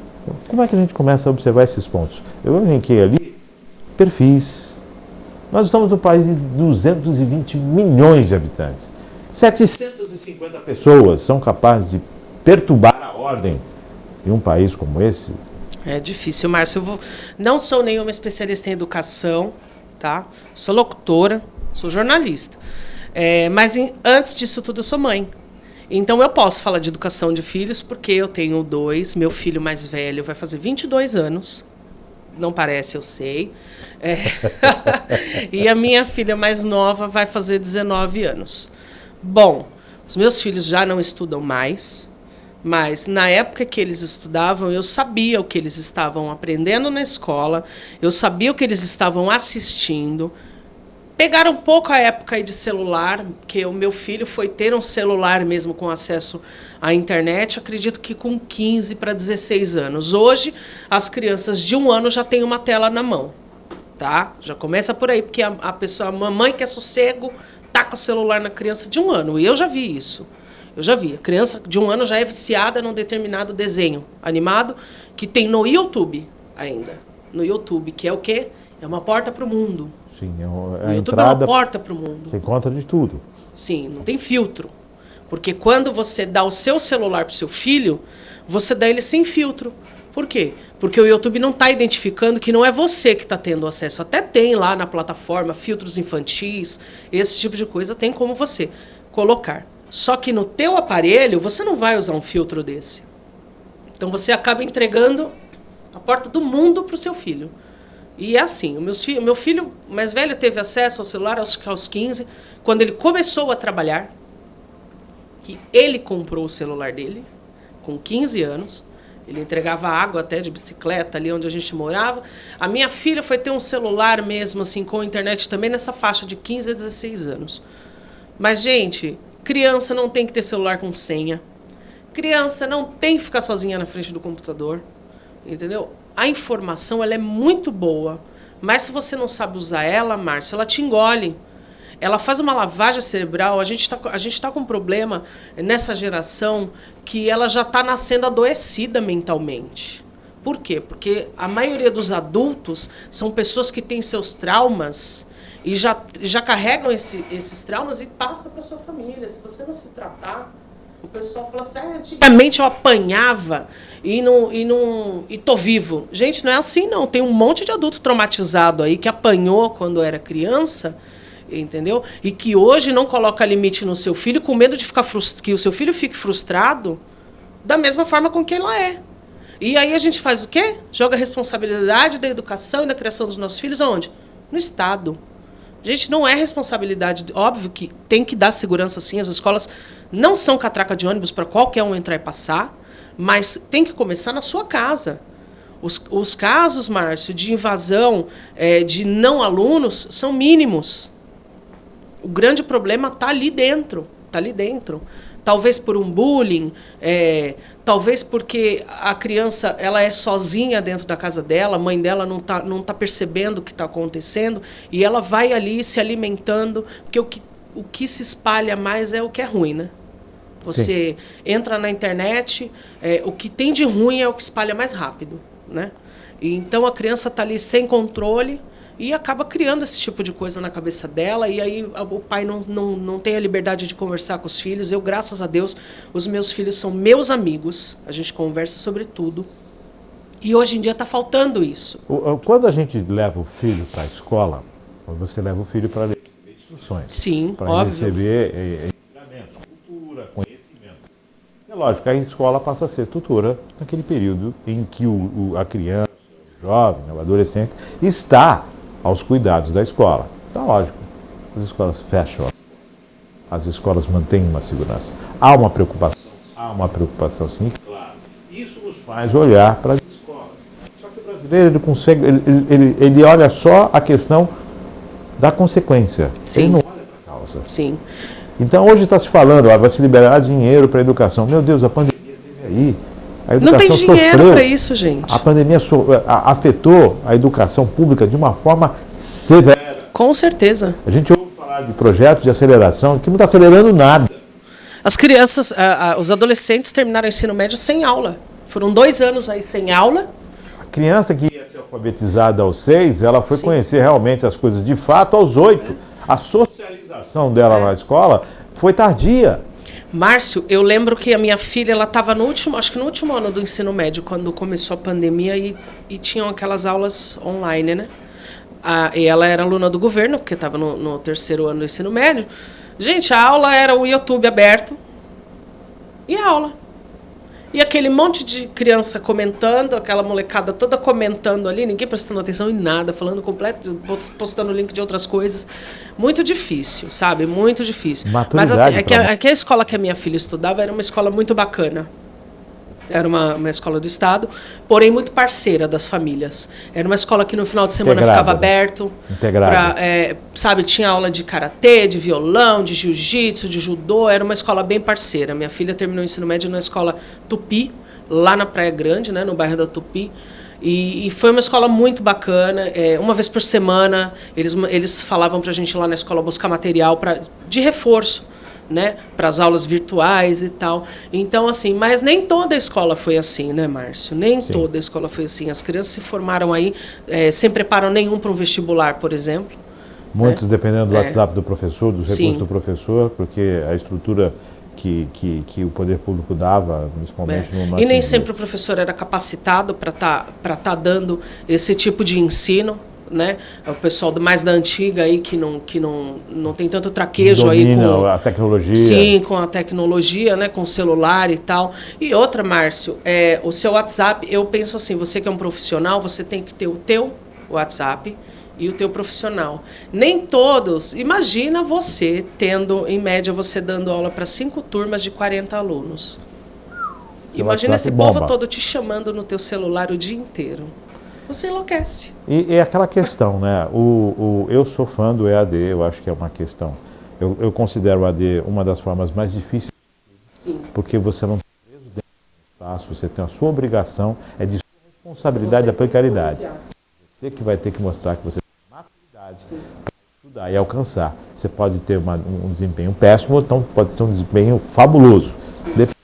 Como é que a gente começa a observar esses pontos? Eu elenquei ali perfis. Nós estamos num país de 220 milhões de habitantes. 750 pessoas são capazes de perturbar a ordem em um país como esse?
É difícil, Márcio. Não sou nenhuma especialista em educação, tá? Sou locutora, sou jornalista. Mas antes disso tudo, eu sou mãe. Então, eu posso falar de educação de filhos, porque eu tenho 2. Meu filho mais velho vai fazer 22 anos. Não parece, eu sei. E a minha filha mais nova vai fazer 19 anos. Bom, os meus filhos já não estudam mais, mas na época que eles estudavam, eu sabia o que eles estavam aprendendo na escola, eu sabia o que eles estavam assistindo. Pegaram um pouco a época aí de celular, porque o meu filho foi ter um celular mesmo com acesso à internet, acredito que com 15 para 16 anos. Hoje, as crianças de 1 ano já têm uma tela na mão, tá? Já começa por aí, porque a mamãe quer sossego, taca o celular na criança de 1 ano. E eu já vi isso. Eu já vi. A criança de 1 ano já é viciada num determinado desenho animado que tem no YouTube ainda. No YouTube, que é o quê? É uma porta para o mundo.
Sim,
O YouTube é uma porta para o mundo.
Você encontra de tudo.
Sim, não tem filtro. Porque quando você dá o seu celular para o seu filho, você dá ele sem filtro. Por quê? Porque o YouTube não está identificando que não é você que está tendo acesso. Até tem lá na plataforma filtros infantis, esse tipo de coisa, tem como você colocar. Só que no teu aparelho, você não vai usar um filtro desse. Então você acaba entregando a porta do mundo para o seu filho. E é assim, o meu filho mais velho teve acesso ao celular aos 15, quando ele começou a trabalhar, que ele comprou o celular dele, com 15 anos. Ele entregava água até de bicicleta ali onde a gente morava. A minha filha foi ter um celular mesmo, assim, com internet também nessa faixa de 15 a 16 anos. Mas, gente, criança não tem que ter celular com senha. Criança não tem que ficar sozinha na frente do computador. Entendeu? A informação, ela é muito boa. Mas se você não sabe usar ela, Márcio, ela te engole. Ela faz uma lavagem cerebral. A gente tá com um problema nessa geração que ela já está nascendo adoecida mentalmente. Por quê? Porque a maioria dos adultos são pessoas que têm seus traumas e já carregam esses traumas e passam para sua família. Se você não se tratar, o pessoal fala assim, antigamente eu apanhava e tô vivo. Gente, não é assim não. Tem um monte de adulto traumatizado aí que apanhou quando era criança, entendeu? E que hoje não coloca limite no seu filho com medo de que o seu filho fique frustrado da mesma forma com que ela é. E aí a gente faz o quê? Joga a responsabilidade da educação e da criação dos nossos filhos aonde? No Estado. Gente, não é responsabilidade. Óbvio que tem que dar segurança, sim. As escolas não são catraca de ônibus para qualquer um entrar e passar, mas tem que começar na sua casa. Os casos, Márcio, de invasão de não alunos são mínimos. O grande problema está ali dentro. Está ali dentro. Talvez por um bullying, talvez porque a criança ela é sozinha dentro da casa dela, a mãe dela não tá percebendo o que está acontecendo, e ela vai ali se alimentando, porque o que se espalha mais é o que é ruim, né? Você entra na internet, o que tem de ruim é o que espalha mais rápido, né? E então a criança está ali sem controle, e acaba criando esse tipo de coisa na cabeça dela, e aí o pai não tem a liberdade de conversar com os filhos. Eu, graças a Deus, os meus filhos são meus amigos, a gente conversa sobre tudo, e hoje em dia está faltando isso.
Quando a gente leva o filho para a escola, você leva o filho para receber instruções.
Sim,
para
óbvio.
receber ensinamentos, cultura, conhecimento. É lógico, a escola passa a ser tutora naquele período em que a criança, o jovem, o adolescente, está aos cuidados da escola. Então, lógico, as escolas fecham, as escolas mantêm uma segurança. Há uma preocupação sim, claro. Isso nos faz olhar para as escolas. Só que o brasileiro, ele consegue, ele olha só a questão da consequência.
Sim.
Ele não olha para a causa.
Sim.
Então, hoje está se falando, vai se liberar dinheiro para a educação. Meu Deus, a pandemia teve aí. A educação
não tem dinheiro
sofreu.
para isso, gente.
A pandemia afetou a educação pública de uma forma severa.
Com certeza.
A gente ouve falar de projetos de aceleração que não está acelerando nada.
As crianças, os adolescentes terminaram o ensino médio sem aula. Foram 2 anos aí sem aula.
A criança que ia ser alfabetizada aos 6, ela foi
Sim.
conhecer realmente as coisas de fato aos 8. A socialização dela na escola foi tardia.
Márcio, eu lembro que a minha filha, ela estava no último ano do ensino médio, quando começou a pandemia, e tinham aquelas aulas online, né? E ela era aluna do governo, porque estava no 3º ano do ensino médio. Gente, a aula era o YouTube aberto e a aula. E aquele monte de criança comentando, aquela molecada toda comentando ali, ninguém prestando atenção em nada, falando completo, postando link de outras coisas. Muito difícil, sabe? Muito difícil. Mas assim, a escola que a minha filha estudava era uma escola muito bacana. Era uma escola do Estado, porém muito parceira das famílias. Era uma escola que no final de semana ficava aberto.
Integrada.
Sabe, tinha aula de karatê, de violão, de jiu-jitsu, de judô. Era uma escola bem parceira. Minha filha terminou o ensino médio na escola Tupi, lá na Praia Grande, né, no bairro da Tupi. E foi uma escola muito bacana. Uma vez por semana, eles falavam para a gente ir lá na escola buscar material de reforço, né, para as aulas virtuais e tal. Então, assim, mas nem toda a escola foi assim, né, Márcio? Nem
Sim.
toda a escola foi assim. As crianças se formaram aí, sem preparo nenhum para um vestibular, por exemplo.
Muitos dependendo do WhatsApp do professor, dos recursos
Sim.
do professor, porque a estrutura que o poder público dava, principalmente no
E nem sempre o professor era capacitado para tá dando esse tipo de ensino, né? O pessoal mais da antiga aí que não tem tanto traquejo aí com
a tecnologia.
Sim, com a tecnologia, né, com o celular e tal. E outra, Márcio, o seu WhatsApp, eu penso assim, você que é um profissional, você tem que ter o teu WhatsApp e o teu profissional. Nem todos, imagina você tendo, em média, você dando aula para 5 turmas de 40 alunos. Imagina esse povo todo te chamando no teu celular o dia inteiro. Você enlouquece.
E é aquela questão, né? Eu sou fã do EAD, eu acho que é uma questão. Eu considero o EAD uma das formas mais difíceis.
Sim.
Porque você não está preso dentro do espaço, você tem a sua obrigação, é de sua responsabilidade da precariedade. Você que vai ter que mostrar que você tem maturidade para estudar e alcançar. Você pode ter um desempenho péssimo, ou então pode ter um desempenho fabuloso. Depende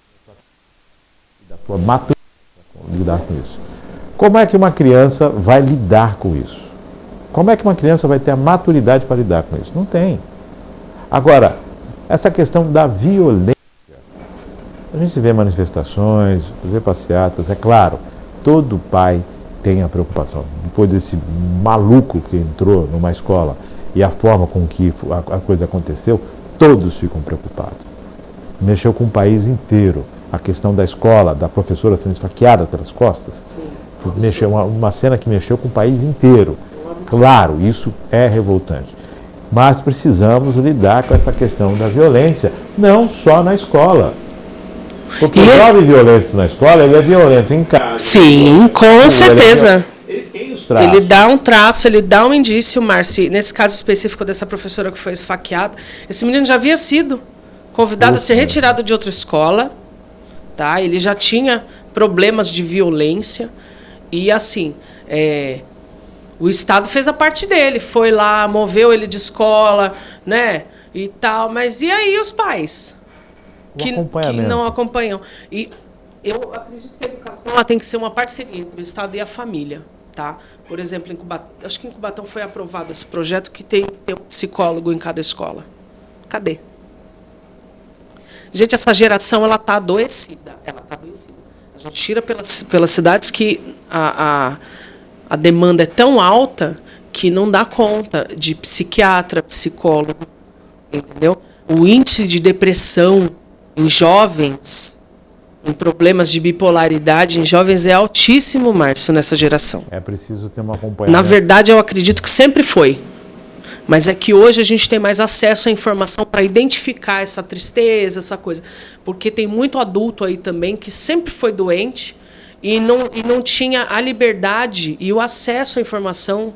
da sua maturidade para lidar com isso. Como é que uma criança vai lidar com isso? Como é que uma criança vai ter a maturidade para lidar com isso? Não tem. Agora, essa questão da violência. A gente vê manifestações, vê passeatas, é claro, todo pai tem a preocupação. Depois desse maluco que entrou numa escola e a forma com que a coisa aconteceu, todos ficam preocupados. Mexeu com o país inteiro. A questão da escola, da professora sendo esfaqueada pelas costas. Sim. Mexeu, uma cena que mexeu com o país inteiro. Claro, isso é revoltante. mas precisamos lidar com essa questão da violência, não só na escola. Porque o jovem violento na escola, ele é violento em casa.
Sim, com certeza.
Ele tem os traços.
Ele dá um traço, ele dá um indício, Márcio. Nesse caso específico dessa professora que foi esfaqueada, esse menino já havia sido convidado a ser retirado de outra escola, tá? Ele já tinha problemas de violência e, assim, o Estado fez a parte dele, foi lá, moveu ele de escola, né, e tal. Mas e aí os pais? Que não acompanham. E eu acredito que a educação ela tem que ser uma parceria entre o Estado e a família, tá? Por exemplo, acho que em Cubatão foi aprovado esse projeto que tem que ter um psicólogo em cada escola. Cadê? Gente, essa geração ela está adoecida. A gente tira pelas cidades que a demanda é tão alta que não dá conta de psiquiatra, psicólogo, entendeu? O índice de depressão em jovens, em problemas de bipolaridade em jovens é altíssimo, Márcio, nessa geração.
É preciso ter uma acompanhamento.
Na verdade, eu acredito que sempre foi. Mas é que hoje a gente tem mais acesso à informação para identificar essa tristeza, essa coisa. Porque tem muito adulto aí também que sempre foi doente e não tinha a liberdade e o acesso à informação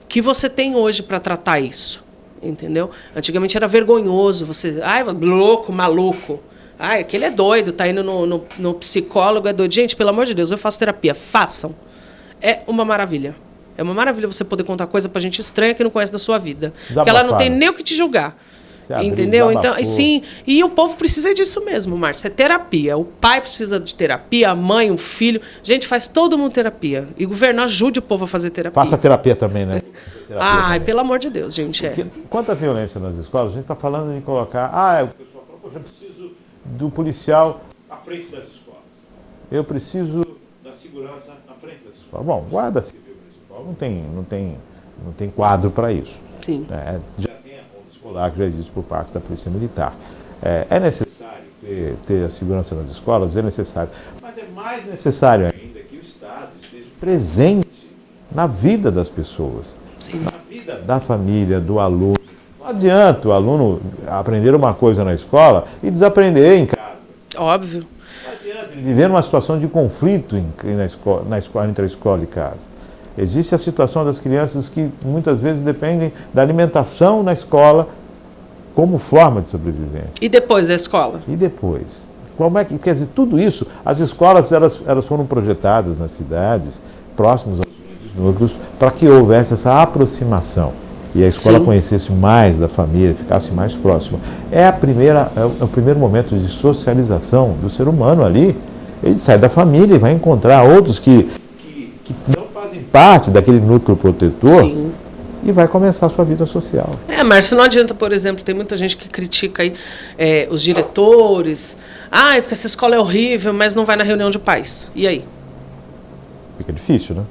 que você tem hoje para tratar isso. Entendeu? Antigamente era vergonhoso. Você, louco, maluco. Aquele é doido, tá indo no psicólogo, é doido. Gente, pelo amor de Deus, eu faço terapia. Façam. É uma maravilha. É uma maravilha você poder contar coisa pra gente estranha que não conhece da sua vida. Porque ela não tem nem o que te julgar. Entendeu? Então, sim, e o povo precisa disso mesmo, Márcio. É terapia. O pai precisa de terapia, a mãe, o filho. Gente, faz todo mundo terapia. E o governo ajude o povo a fazer terapia.
Faça terapia também, né?
Pelo amor de Deus, gente.
Quanto à violência nas escolas, a gente está falando de colocar... o pessoal falou, poxa, eu preciso do policial à frente das escolas. Eu preciso da segurança à frente das escolas. Bom, guarda civil municipal não tem quadro para isso.
Sim.
Já tem a ronda escolar, que já existe por parte da Polícia Militar. É necessário ter a segurança nas escolas? É necessário. Mas é mais necessário ainda que o Estado esteja presente na vida das pessoas.
Sim.
Na vida da família, do aluno. Não adianta o aluno aprender uma coisa na escola e desaprender em casa.
Óbvio.
Não adianta ele viver numa situação de conflito na escola, entre a escola e casa. Existe a situação das crianças que muitas vezes dependem da alimentação na escola como forma de sobrevivência.
E depois da escola?
E depois? Como é que, quer dizer, tudo isso, as escolas elas foram projetadas nas cidades, próximos aos grandes núcleos, para que houvesse essa aproximação. E a escola conhecesse mais da família, ficasse mais próxima. É o primeiro momento de socialização do ser humano ali. Ele sai da família e vai encontrar outros que não fazem parte daquele núcleo protetor.
Sim.
E vai começar a sua vida social.
Márcio, não adianta, por exemplo, tem muita gente que critica aí os diretores. Porque essa escola é horrível, mas não vai na reunião de pais. E aí?
Fica difícil, né?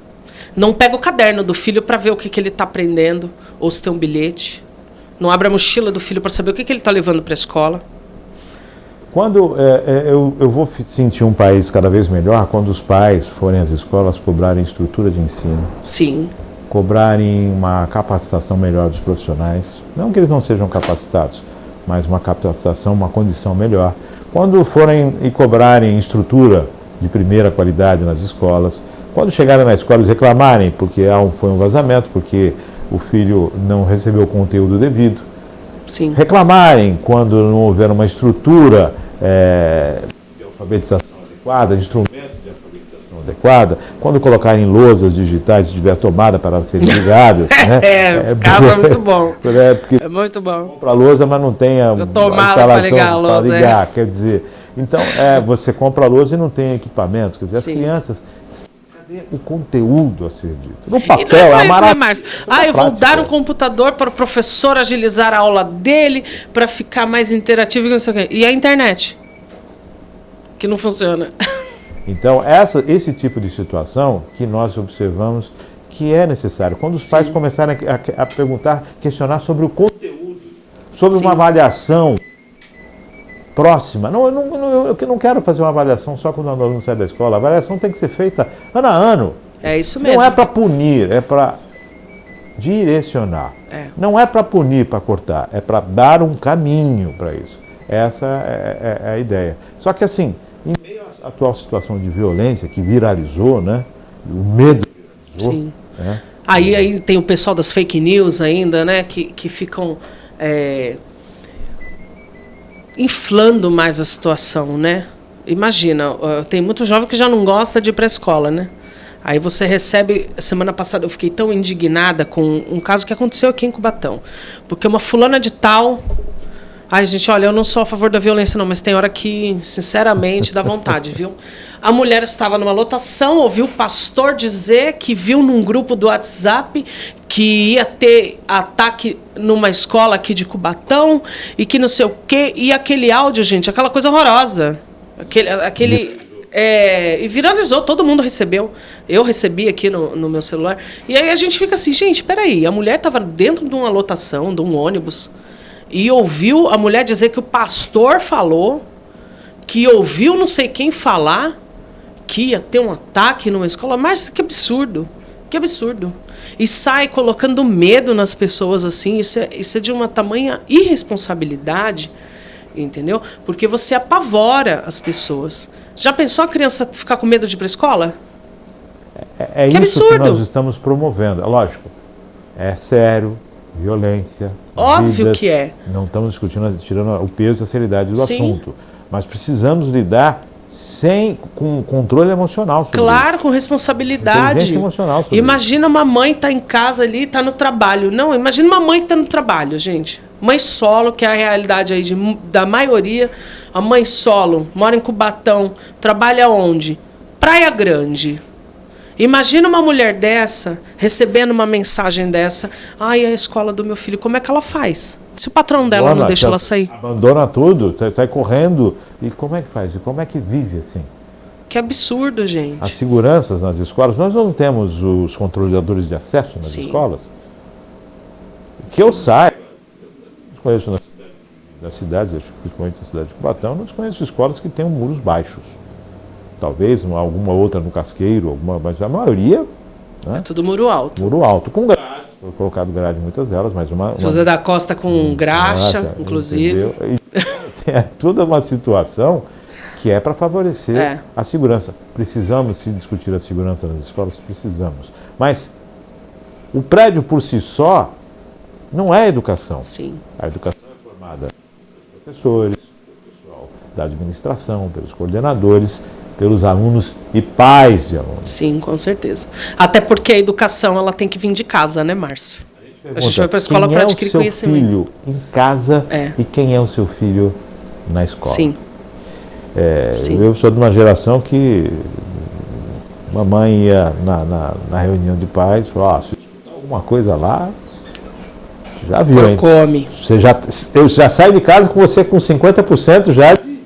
Não pega o caderno do filho para ver o que ele está aprendendo, ou se tem um bilhete. Não abre a mochila do filho para saber o que ele está levando para a escola.
Quando eu vou sentir um país cada vez melhor quando os pais forem às escolas cobrarem estrutura de ensino.
Sim.
Cobrarem uma capacitação melhor dos profissionais. Não que eles não sejam capacitados, mas uma capacitação, uma condição melhor. Quando forem e cobrarem estrutura de primeira qualidade nas escolas, quando chegarem na escola e reclamarem porque foi um vazamento, porque o filho não recebeu o conteúdo devido.
Sim.
Reclamarem quando não houver uma estrutura de alfabetização adequada, de instrumentos de alfabetização adequada, quando colocarem lousas digitais, se tiver tomada para serem ligadas.
Esse caso é muito bom. É muito bom.
Compra a lousa, mas não tem a
tomada para ligar a lousa.
Para ligar, quer dizer. Então, você compra a lousa e não tem equipamento. Quer dizer, as crianças... Cadê o conteúdo a ser dito? No papel,
e não é só isso, né, Márcio? Eu vou
prática.
dar um computador para o professor agilizar a aula dele, para ficar mais interativo e não sei o quê. E a internet? Que não funciona.
Então, esse tipo de situação que nós observamos que é necessário. Quando os pais começarem a perguntar, questionar sobre o conteúdo, sobre uma avaliação próxima. Eu não quero fazer uma avaliação só quando o aluno sai da escola. A avaliação tem que ser feita ano a ano.
É isso mesmo.
Não é para punir, é para direcionar.
É.
Não é para punir, para cortar, é para dar um caminho para isso. Essa é a ideia. Só que assim, em meio à atual situação de violência que viralizou, né? O medo viralizou.
Sim.
Né?
Aí tem o pessoal das fake news ainda, né? Que ficam inflando mais a situação, né? Imagina, tem muito jovem que já não gosta de ir para a escola, né? Aí você recebe... Semana passada eu fiquei tão indignada com um caso que aconteceu aqui em Cubatão. Porque uma fulana de tal... Ai, gente, olha, eu não sou a favor da violência, não, mas tem hora que, sinceramente, dá vontade, viu? A mulher estava numa lotação, ouviu o pastor dizer que viu num grupo do WhatsApp que ia ter ataque numa escola aqui de Cubatão e que não sei o quê. E aquele áudio, gente, aquela coisa horrorosa. E viralizou, todo mundo recebeu. Eu recebi aqui no meu celular. E aí a gente fica assim, gente, peraí, a mulher estava dentro de uma lotação, de um ônibus, e ouviu a mulher dizer que o pastor falou, que ouviu não sei quem falar, que ia ter um ataque numa escola. Mas que absurdo, que absurdo. E sai colocando medo nas pessoas assim, isso é de uma tamanha irresponsabilidade, entendeu? Porque você apavora as pessoas. Já pensou a criança ficar com medo de ir para a escola?
É
que
isso
absurdo.
que nós estamos promovendo. Lógico, é sério, violência.
Óbvio
vidas,
que é.
Não estamos discutindo, tirando o peso e a seriedade do
Sim.
assunto. Mas precisamos lidar com controle emocional sobre
Claro,
isso.
com responsabilidade.
Inteligência emocional sobre
Imagina uma mãe tá em casa ali, tá no trabalho. Não, imagina uma mãe que tá no trabalho, gente. Mãe solo, que é a realidade aí da maioria. A mãe solo, mora em Cubatão, trabalha onde? Praia Grande. Imagina uma mulher dessa, recebendo uma mensagem dessa. Ai, a escola do meu filho, como é que ela faz? Se o patrão dela não deixa ela sair.
Abandona tudo, sai correndo. E como é que faz? E como é que vive assim?
Que absurdo, gente.
As seguranças nas escolas, nós não temos os controladores de acesso nas
Sim.
escolas? Que eu saiba, eu conheço nas cidades, principalmente na cidade de Cubatão, não conheço escolas que tenham muros baixos. Talvez alguma outra no Casqueiro, mas a maioria, né,
É tudo muro alto.
muro alto, com grade. Foi colocado grade em muitas delas, mas
José da Costa com graxa, inclusive.
Entendeu? E é toda uma situação que é para favorecer a segurança. Precisamos se discutir a segurança nas escolas? Precisamos. Mas o prédio por si só não é educação.
Sim.
A educação é formada pelos professores, pelo pessoal da administração, pelos coordenadores, pelos alunos e pais de alunos.
Sim, com certeza. Até porque a educação ela tem que vir de casa, né, Márcio? A gente vai para a escola para adquirir conhecimento.
Quem é o seu filho em casa e quem é o seu filho na escola?
Sim. Sim.
Eu sou de uma geração que mamãe ia na reunião de pais e falou, se escutar alguma coisa lá, já viu, hein?
Come.
Eu já saio de casa com você com 50% já de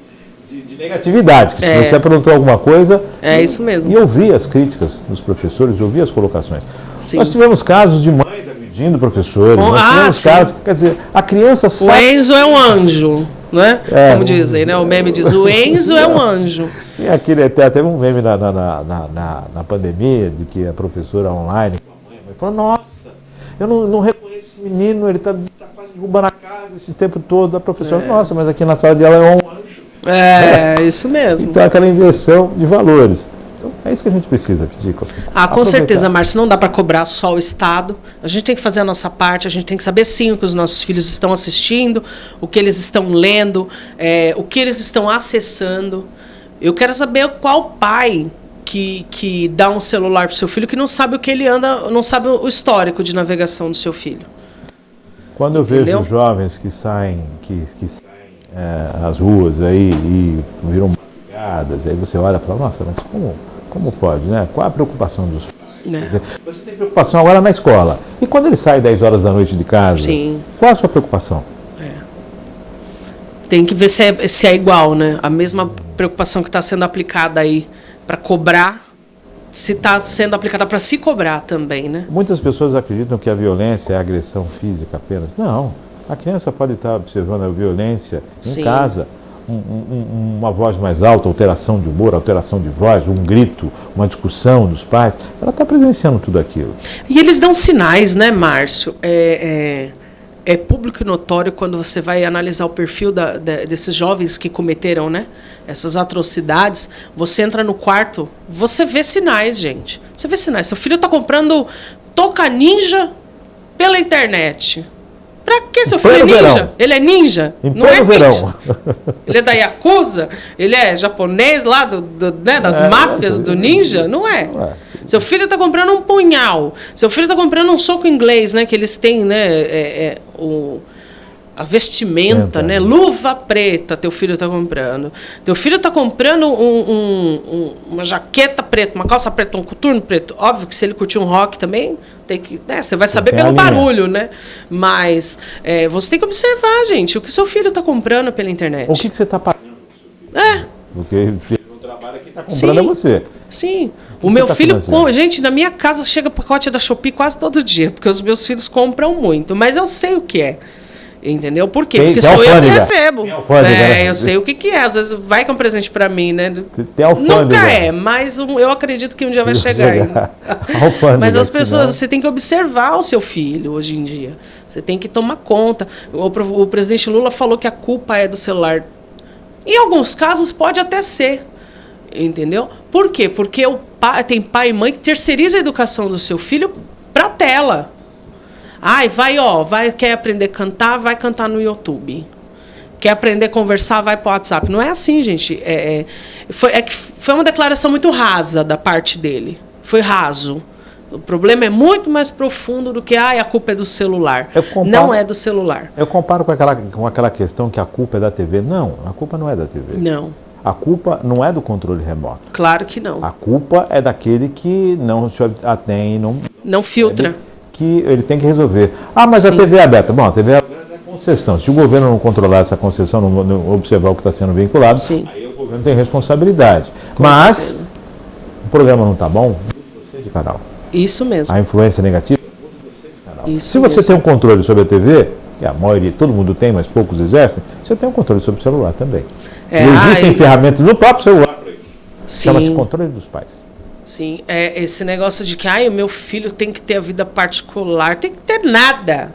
negatividade. Que se você aprontou alguma coisa...
É isso mesmo.
E eu vi as críticas dos professores, eu vi as colocações.
Sim.
Nós tivemos casos de mães agredindo professores, nós tivemos casos... Quer dizer, a criança sabe...
O Enzo é um anjo, né? Como dizem, né? O meme diz, o Enzo é um anjo.
E teve um meme na pandemia, de que a professora online falou, nossa, eu não reconheço esse menino, ele está quase derrubando a casa esse tempo todo. A professora, nossa, mas aqui na sala de aula é um anjo.
Isso mesmo.
Então, aquela inversão de valores. Então, é isso que a gente precisa, Pitico.
Com certeza, Márcio, não dá para cobrar só o Estado. A gente tem que fazer a nossa parte, a gente tem que saber sim o que os nossos filhos estão assistindo, o que eles estão lendo, o que eles estão acessando. Eu quero saber qual pai que dá um celular para o seu filho que não sabe o que ele anda, não sabe o histórico de navegação do seu filho.
Quando eu vejo jovens que saem às ruas aí e viram madrugadas, aí você olha e fala, nossa, mas como pode, né? Qual a preocupação dos pais? Você tem preocupação agora na escola. E quando ele sai 10 horas da noite de casa, qual a sua preocupação?
Tem que ver se é igual, né? A mesma preocupação que está sendo aplicada aí para cobrar, se está sendo aplicada para se cobrar também, né?
Muitas pessoas acreditam que a violência é agressão física apenas. Não. A criança pode estar observando a violência em casa. uma voz mais alta, alteração de humor, alteração de voz, um grito, uma discussão dos pais. Ela está presenciando tudo aquilo.
E eles dão sinais, né, Márcio? É público e notório quando você vai analisar o perfil desses jovens que cometeram, né, essas atrocidades. Você entra no quarto, você vê sinais, gente. Você vê sinais. Seu filho está comprando touca ninja pela internet. Pra que seu filho é ninja?
Verão.
Ele é ninja?
Em
Não é
pleno verão.
ninja. Ele é da Yakuza? Ele é japonês lá né, das máfias do ninja? Não é. Seu filho está comprando um punhal. Seu filho está comprando um soco inglês, né? Que eles têm, né? A vestimenta, né? Luva preta, teu filho está comprando. Teu filho está comprando uma jaqueta preta, uma calça preta, um coturno preto. Óbvio que se ele curtir um rock também, tem que, né? Você vai saber pelo barulho, né? Mas você tem que observar, gente, o que seu filho está comprando pela internet.
O que você está pagando? Porque o trabalho que está comprando é você.
Sim. O meu filho, gente, na minha casa chega pacote da Shopee quase todo dia, porque os meus filhos compram muito, mas eu sei o que é. Entendeu? Por quê? Porque sou eu que recebo. Eu sei o que é. Às vezes vai com um presente para mim, né? Nunca é, mas eu acredito que um dia vai chegar ainda. Mas as pessoas, você tem que observar o seu filho hoje em dia. Você tem que tomar conta. O presidente Lula falou que a culpa é do celular. Em alguns casos pode até ser. Entendeu? Por quê? Porque tem pai e mãe que terceiriza a educação do seu filho para a tela. Quer aprender a cantar, vai cantar no YouTube. Quer aprender a conversar, vai para o WhatsApp. Não é assim, gente. Foi uma declaração muito rasa da parte dele. Foi raso. O problema é muito mais profundo do que a culpa é do celular. Não é do celular.
Eu comparo com aquela questão que a culpa é da TV. Não, a culpa não é da TV.
Não.
A culpa não é do controle remoto.
Claro que não.
A culpa é daquele que não se atém,
não filtra.
Que ele tem que resolver. Mas a TV é aberta. Bom, a TV é aberta é concessão. Se o governo não controlar essa concessão, não observar o que está sendo vinculado, aí o governo tem responsabilidade. Mas certeza. O programa não está bom, você de canal.
Isso mesmo.
A influência negativa, você de canal.
Isso
Se você tem um controle sobre a TV, que a maioria, todo mundo tem, mas poucos exercem, você tem um controle sobre o celular também. E existem ferramentas no próprio celular para isso. Chama-se controle dos pais.
Sim, esse negócio de que o meu filho tem que ter a vida particular, tem que ter nada,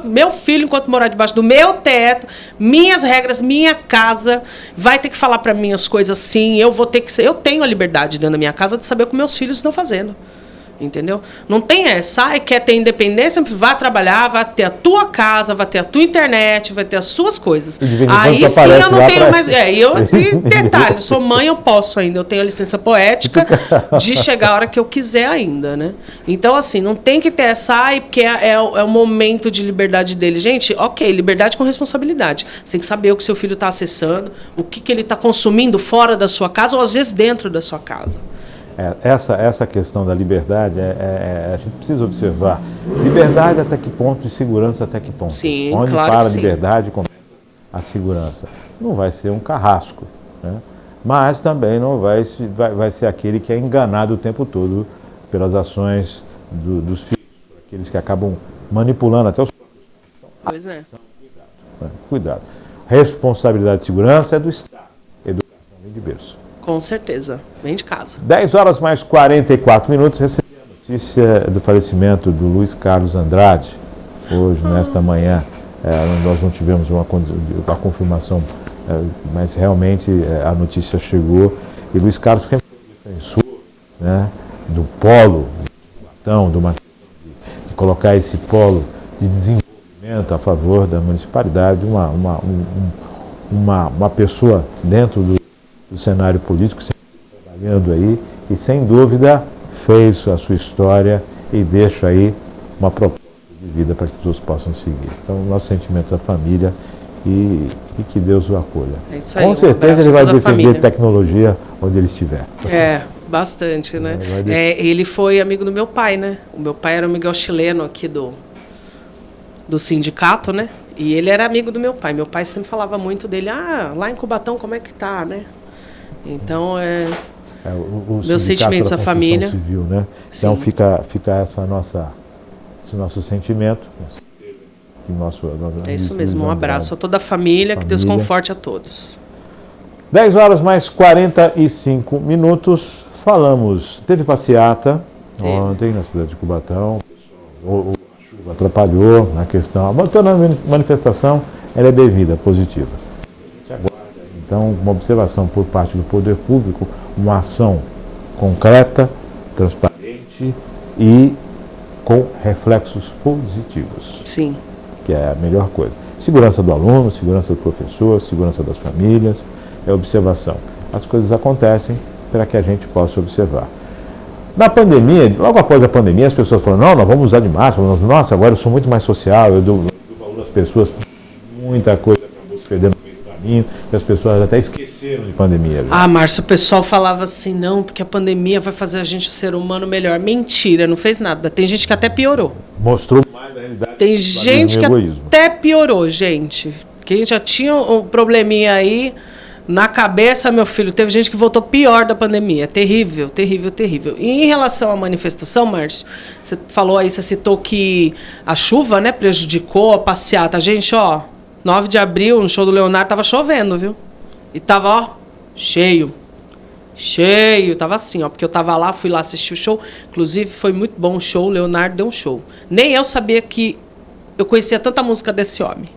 meu filho, enquanto morar debaixo do meu teto, minhas regras, minha casa, vai ter que falar para mim as coisas assim, eu tenho a liberdade dentro da minha casa de saber o que meus filhos estão fazendo. Entendeu? Não tem essa, quer ter independência, vá trabalhar, vai ter a tua casa, vai ter a tua internet, vai ter as suas coisas. Aí sim eu não tenho mais. Detalhe, sou mãe, eu posso ainda, eu tenho a licença poética de chegar a hora que eu quiser ainda, né? Então, assim, não tem que ter essa, porque é o momento de liberdade dele. Gente, liberdade com responsabilidade. Você tem que saber o que seu filho está acessando, o que ele está consumindo fora da sua casa ou às vezes dentro da sua casa.
Essa questão da liberdade, a gente precisa observar. Liberdade até que ponto e segurança até que ponto.
Sim,
onde
claro
para
que
a liberdade começa a segurança. Não vai ser um carrasco, né? Mas também não vai ser aquele que é enganado o tempo todo pelas ações dos filhos, por aqueles que acabam manipulando até os próprios.
Pois é.
Cuidado. Responsabilidade de segurança é do Estado. Educação vem de berço.
Com certeza, vem de casa.
10 horas mais 44 minutos, recebi a notícia do falecimento do Luiz Carlos Andrade. Hoje, nesta manhã, nós não tivemos uma confirmação, mas realmente a notícia chegou. E Luiz Carlos sempre foi defensor, né, do polo, de uma questão de colocar esse polo de desenvolvimento a favor da municipalidade, uma pessoa dentro do cenário político, sempre trabalhando aí, e sem dúvida fez a sua história e deixa aí uma proposta de vida para que todos possam seguir. Então, nossos sentimentos à família e que Deus o acolha.
É isso aí,
com certeza ele vai defender tecnologia onde ele estiver.
Bastante, né? Ele foi amigo do meu pai, né? O meu pai era o Miguel Chileno aqui do sindicato, né? E ele era amigo do meu pai. Meu pai sempre falava muito dele, lá em Cubatão como é que tá, né? Então, meus sentimentos à família.
Civil, né? Então fica esse nosso sentimento. aqui no nosso...
É isso mesmo, um abraço a toda a família, que Deus conforte a todos.
10 horas mais 45 minutos, falamos, teve passeata ontem na cidade de Cubatão, a chuva atrapalhou na questão, a manifestação ela é devida, positiva. Então, uma observação por parte do poder público, uma ação concreta, transparente e com reflexos positivos.
Sim.
Que é a melhor coisa. Segurança do aluno, segurança do professor, segurança das famílias, é observação. As coisas acontecem para que a gente possa observar. Na pandemia, logo após a pandemia, as pessoas falam, não, nós vamos usar de máscara, nossa, agora eu sou muito mais social, eu dou valor às pessoas, muita coisa acabou se perdendo no meio do caminho, e as pessoas até esqueceram de pandemia.
Ah, Márcio, o pessoal falava assim, não, porque a pandemia vai fazer a gente, o ser humano, melhor. Mentira, não fez nada. Tem gente que até piorou.
Mostrou mais a realidade.
Tem gente que até piorou, gente. Quem já tinha um probleminha aí na cabeça, meu filho, teve gente que voltou pior da pandemia. Terrível, terrível, terrível. E em relação à manifestação, Márcio, você falou aí, você citou que a chuva, né, prejudicou a passeata. Gente, 9 de abril, no show do Leonardo, tava chovendo, viu? E tava, cheio. Cheio, tava assim, porque eu tava lá, fui lá assistir o show. Inclusive, foi muito bom o show, o Leonardo deu um show. Nem eu sabia que eu conhecia tanta música desse homem.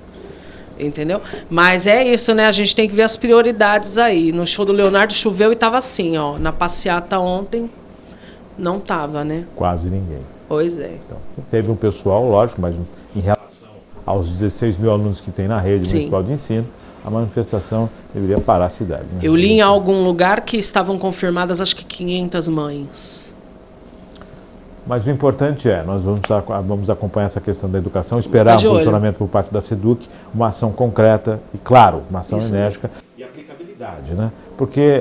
Entendeu? Mas é isso, né? A gente tem que ver as prioridades aí. No show do Leonardo choveu e tava assim, na passeata ontem, não tava, né?
Quase ninguém.
Pois é.
Então, teve um pessoal, lógico, mas em relação aos 16 mil alunos que tem na rede municipal de ensino, a manifestação deveria parar a cidade. Né?
Eu li em algum lugar que estavam confirmadas, acho que 500 mães.
Mas o importante é, nós vamos acompanhar essa questão da educação, esperar um posicionamento por parte da SEDUC, uma ação concreta e, claro, uma ação enérgica e aplicabilidade, né? Porque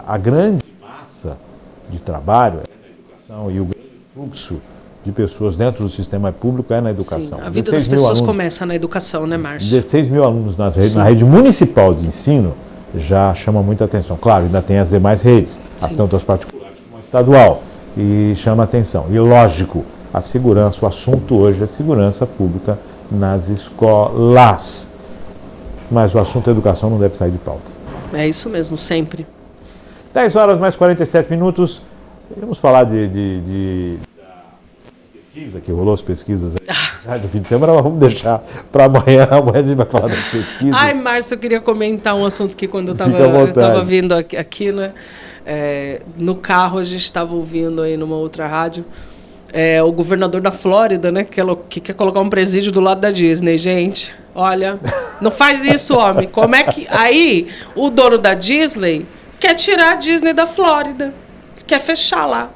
a grande massa de trabalho é na educação e o grande fluxo de pessoas dentro do sistema público é na educação.
Sim, a vida das pessoas começa na educação, né, Márcio?
16 mil alunos na rede municipal de ensino já chama muita atenção. Claro, ainda tem as demais redes, tanto as particulares como a estadual, e chama atenção. E lógico, a segurança, o assunto hoje é segurança pública nas escolas. Mas o assunto da educação não deve sair de pauta.
É isso mesmo, sempre.
10 horas mais 47 minutos. Vamos falar da pesquisa, que rolou as pesquisas aí do fim de semana, mas vamos deixar para amanhã. Amanhã a gente vai falar das pesquisas.
Ai, Márcio, eu queria comentar um assunto que quando eu estava vindo aqui, né? No carro a gente estava ouvindo aí numa outra rádio o governador da Flórida, né, que quer colocar um presídio do lado da Disney. Gente, olha, não faz isso, homem. Como é que aí o dono da Disney quer tirar a Disney da Flórida, quer fechar lá?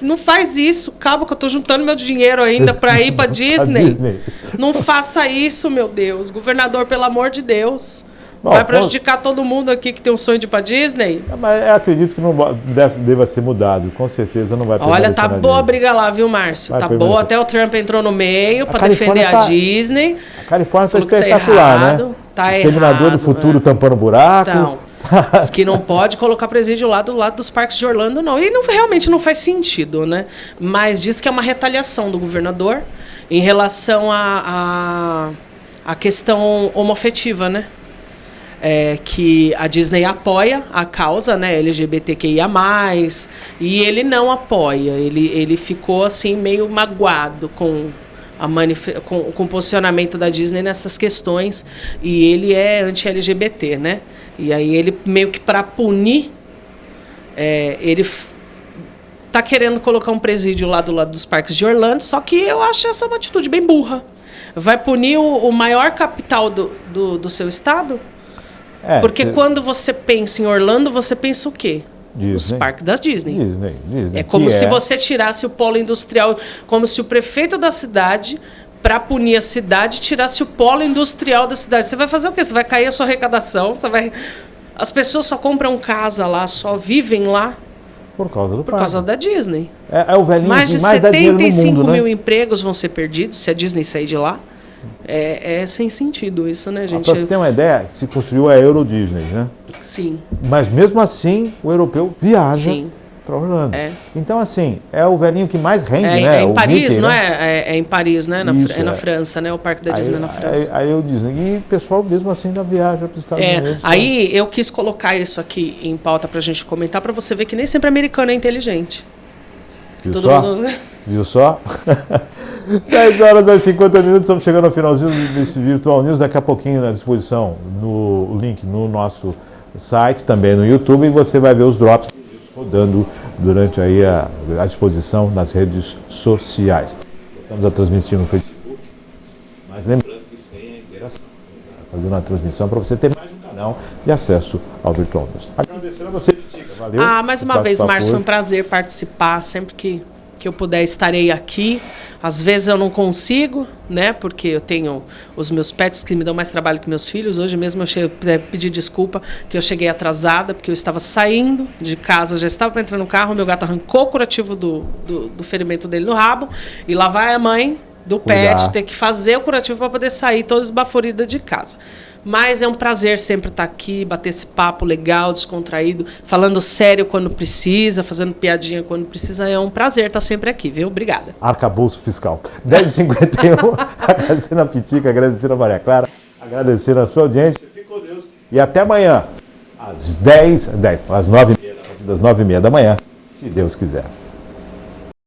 Não faz isso, calma que eu estou juntando meu dinheiro ainda para ir para Disney. Não faça isso, meu Deus, governador, pelo amor de Deus. Bom, vai prejudicar todo mundo aqui que tem um sonho de ir para Disney?
Mas eu acredito que não deva ser mudado. Com certeza não vai
Olha, tá boa a briga lá, viu, Márcio? Tá boa. Até o Trump entrou no meio para defender a Disney.
A Califórnia está espetacular, né?
Tá errado.
Terminador do futuro tampando buraco.
Então, diz que não pode colocar presídio lá do lado dos parques de Orlando, não. E realmente não faz sentido, né? Mas diz que é uma retaliação do governador em relação à questão homoafetiva, né? Que a Disney apoia a causa, né, LGBTQIA+, e ele não apoia. Ele ficou assim meio magoado com o posicionamento da Disney nessas questões, e ele é anti-LGBT, né? E aí ele meio que para punir, ele tá querendo colocar um presídio lá do lado dos parques de Orlando, só que eu acho essa uma atitude bem burra. Vai punir o maior capital do seu estado? Porque quando você pensa em Orlando, você pensa o quê?
Disney.
Os parques da Disney.
Disney.
É como se você tirasse o polo industrial, como se o prefeito da cidade, para punir a cidade, tirasse o polo industrial da cidade. Você vai fazer o quê? Você vai cair a sua arrecadação, as pessoas só compram casa lá, só vivem lá
por
causa da Disney.
É o velhinho
mais de
mais
75
mundo,
mil
né?
empregos vão ser perdidos se a Disney sair de lá. É sem sentido isso, né, gente?
Para você ter uma ideia, se construiu a Euro Disney, né?
Sim.
Mas mesmo assim, o europeu viaja para Orlando.
É.
Então, assim, é o velhinho que mais rende, né?
É em
O
Paris,
Mickey,
não
né?
é? É em Paris, né?
Isso,
É na França, né? O Parque da Disney na França.
Aí eu disse, e o pessoal mesmo assim ainda viaja para os Estados Unidos.
Aí eu quis colocar isso aqui em pauta pra gente comentar, pra você ver que nem sempre americano é inteligente.
Viu
Todo
só?
mundo...
Viu só? 10 horas e 50 minutos, estamos chegando ao finalzinho desse Virtual News. Daqui a pouquinho à disposição o link no nosso site, também no YouTube, e você vai ver os drops rodando durante aí a disposição nas redes sociais. Estamos a transmitir no Facebook, mas lembrando que sem a interação, fazendo a transmissão para você ter mais um canal de acesso ao Virtual News. Agradecer a você, Tica. Valeu.
Mais uma vez, Márcio, foi um prazer participar. Sempre que eu puder, estarei aqui. Às vezes eu não consigo, né? Porque eu tenho os meus pets que me dão mais trabalho que meus filhos. Hoje mesmo eu pedi desculpa que eu cheguei atrasada, porque eu estava saindo de casa, já estava para entrar no carro, meu gato arrancou o curativo do ferimento dele no rabo, e lá vai a mãe do pet ter que fazer o curativo para poder sair toda esbaforida de casa. Mas é um prazer sempre estar aqui, bater esse papo legal, descontraído, falando sério quando precisa, fazendo piadinha quando precisa. É um prazer estar sempre aqui, viu? Obrigada.
Arcabouço fiscal. 10h51, agradecendo a Pitica, agradecendo a Maria Clara, agradecendo a sua audiência. Fique com Deus e até amanhã, às 9h30, a partir das 9h30 da manhã, se Deus quiser.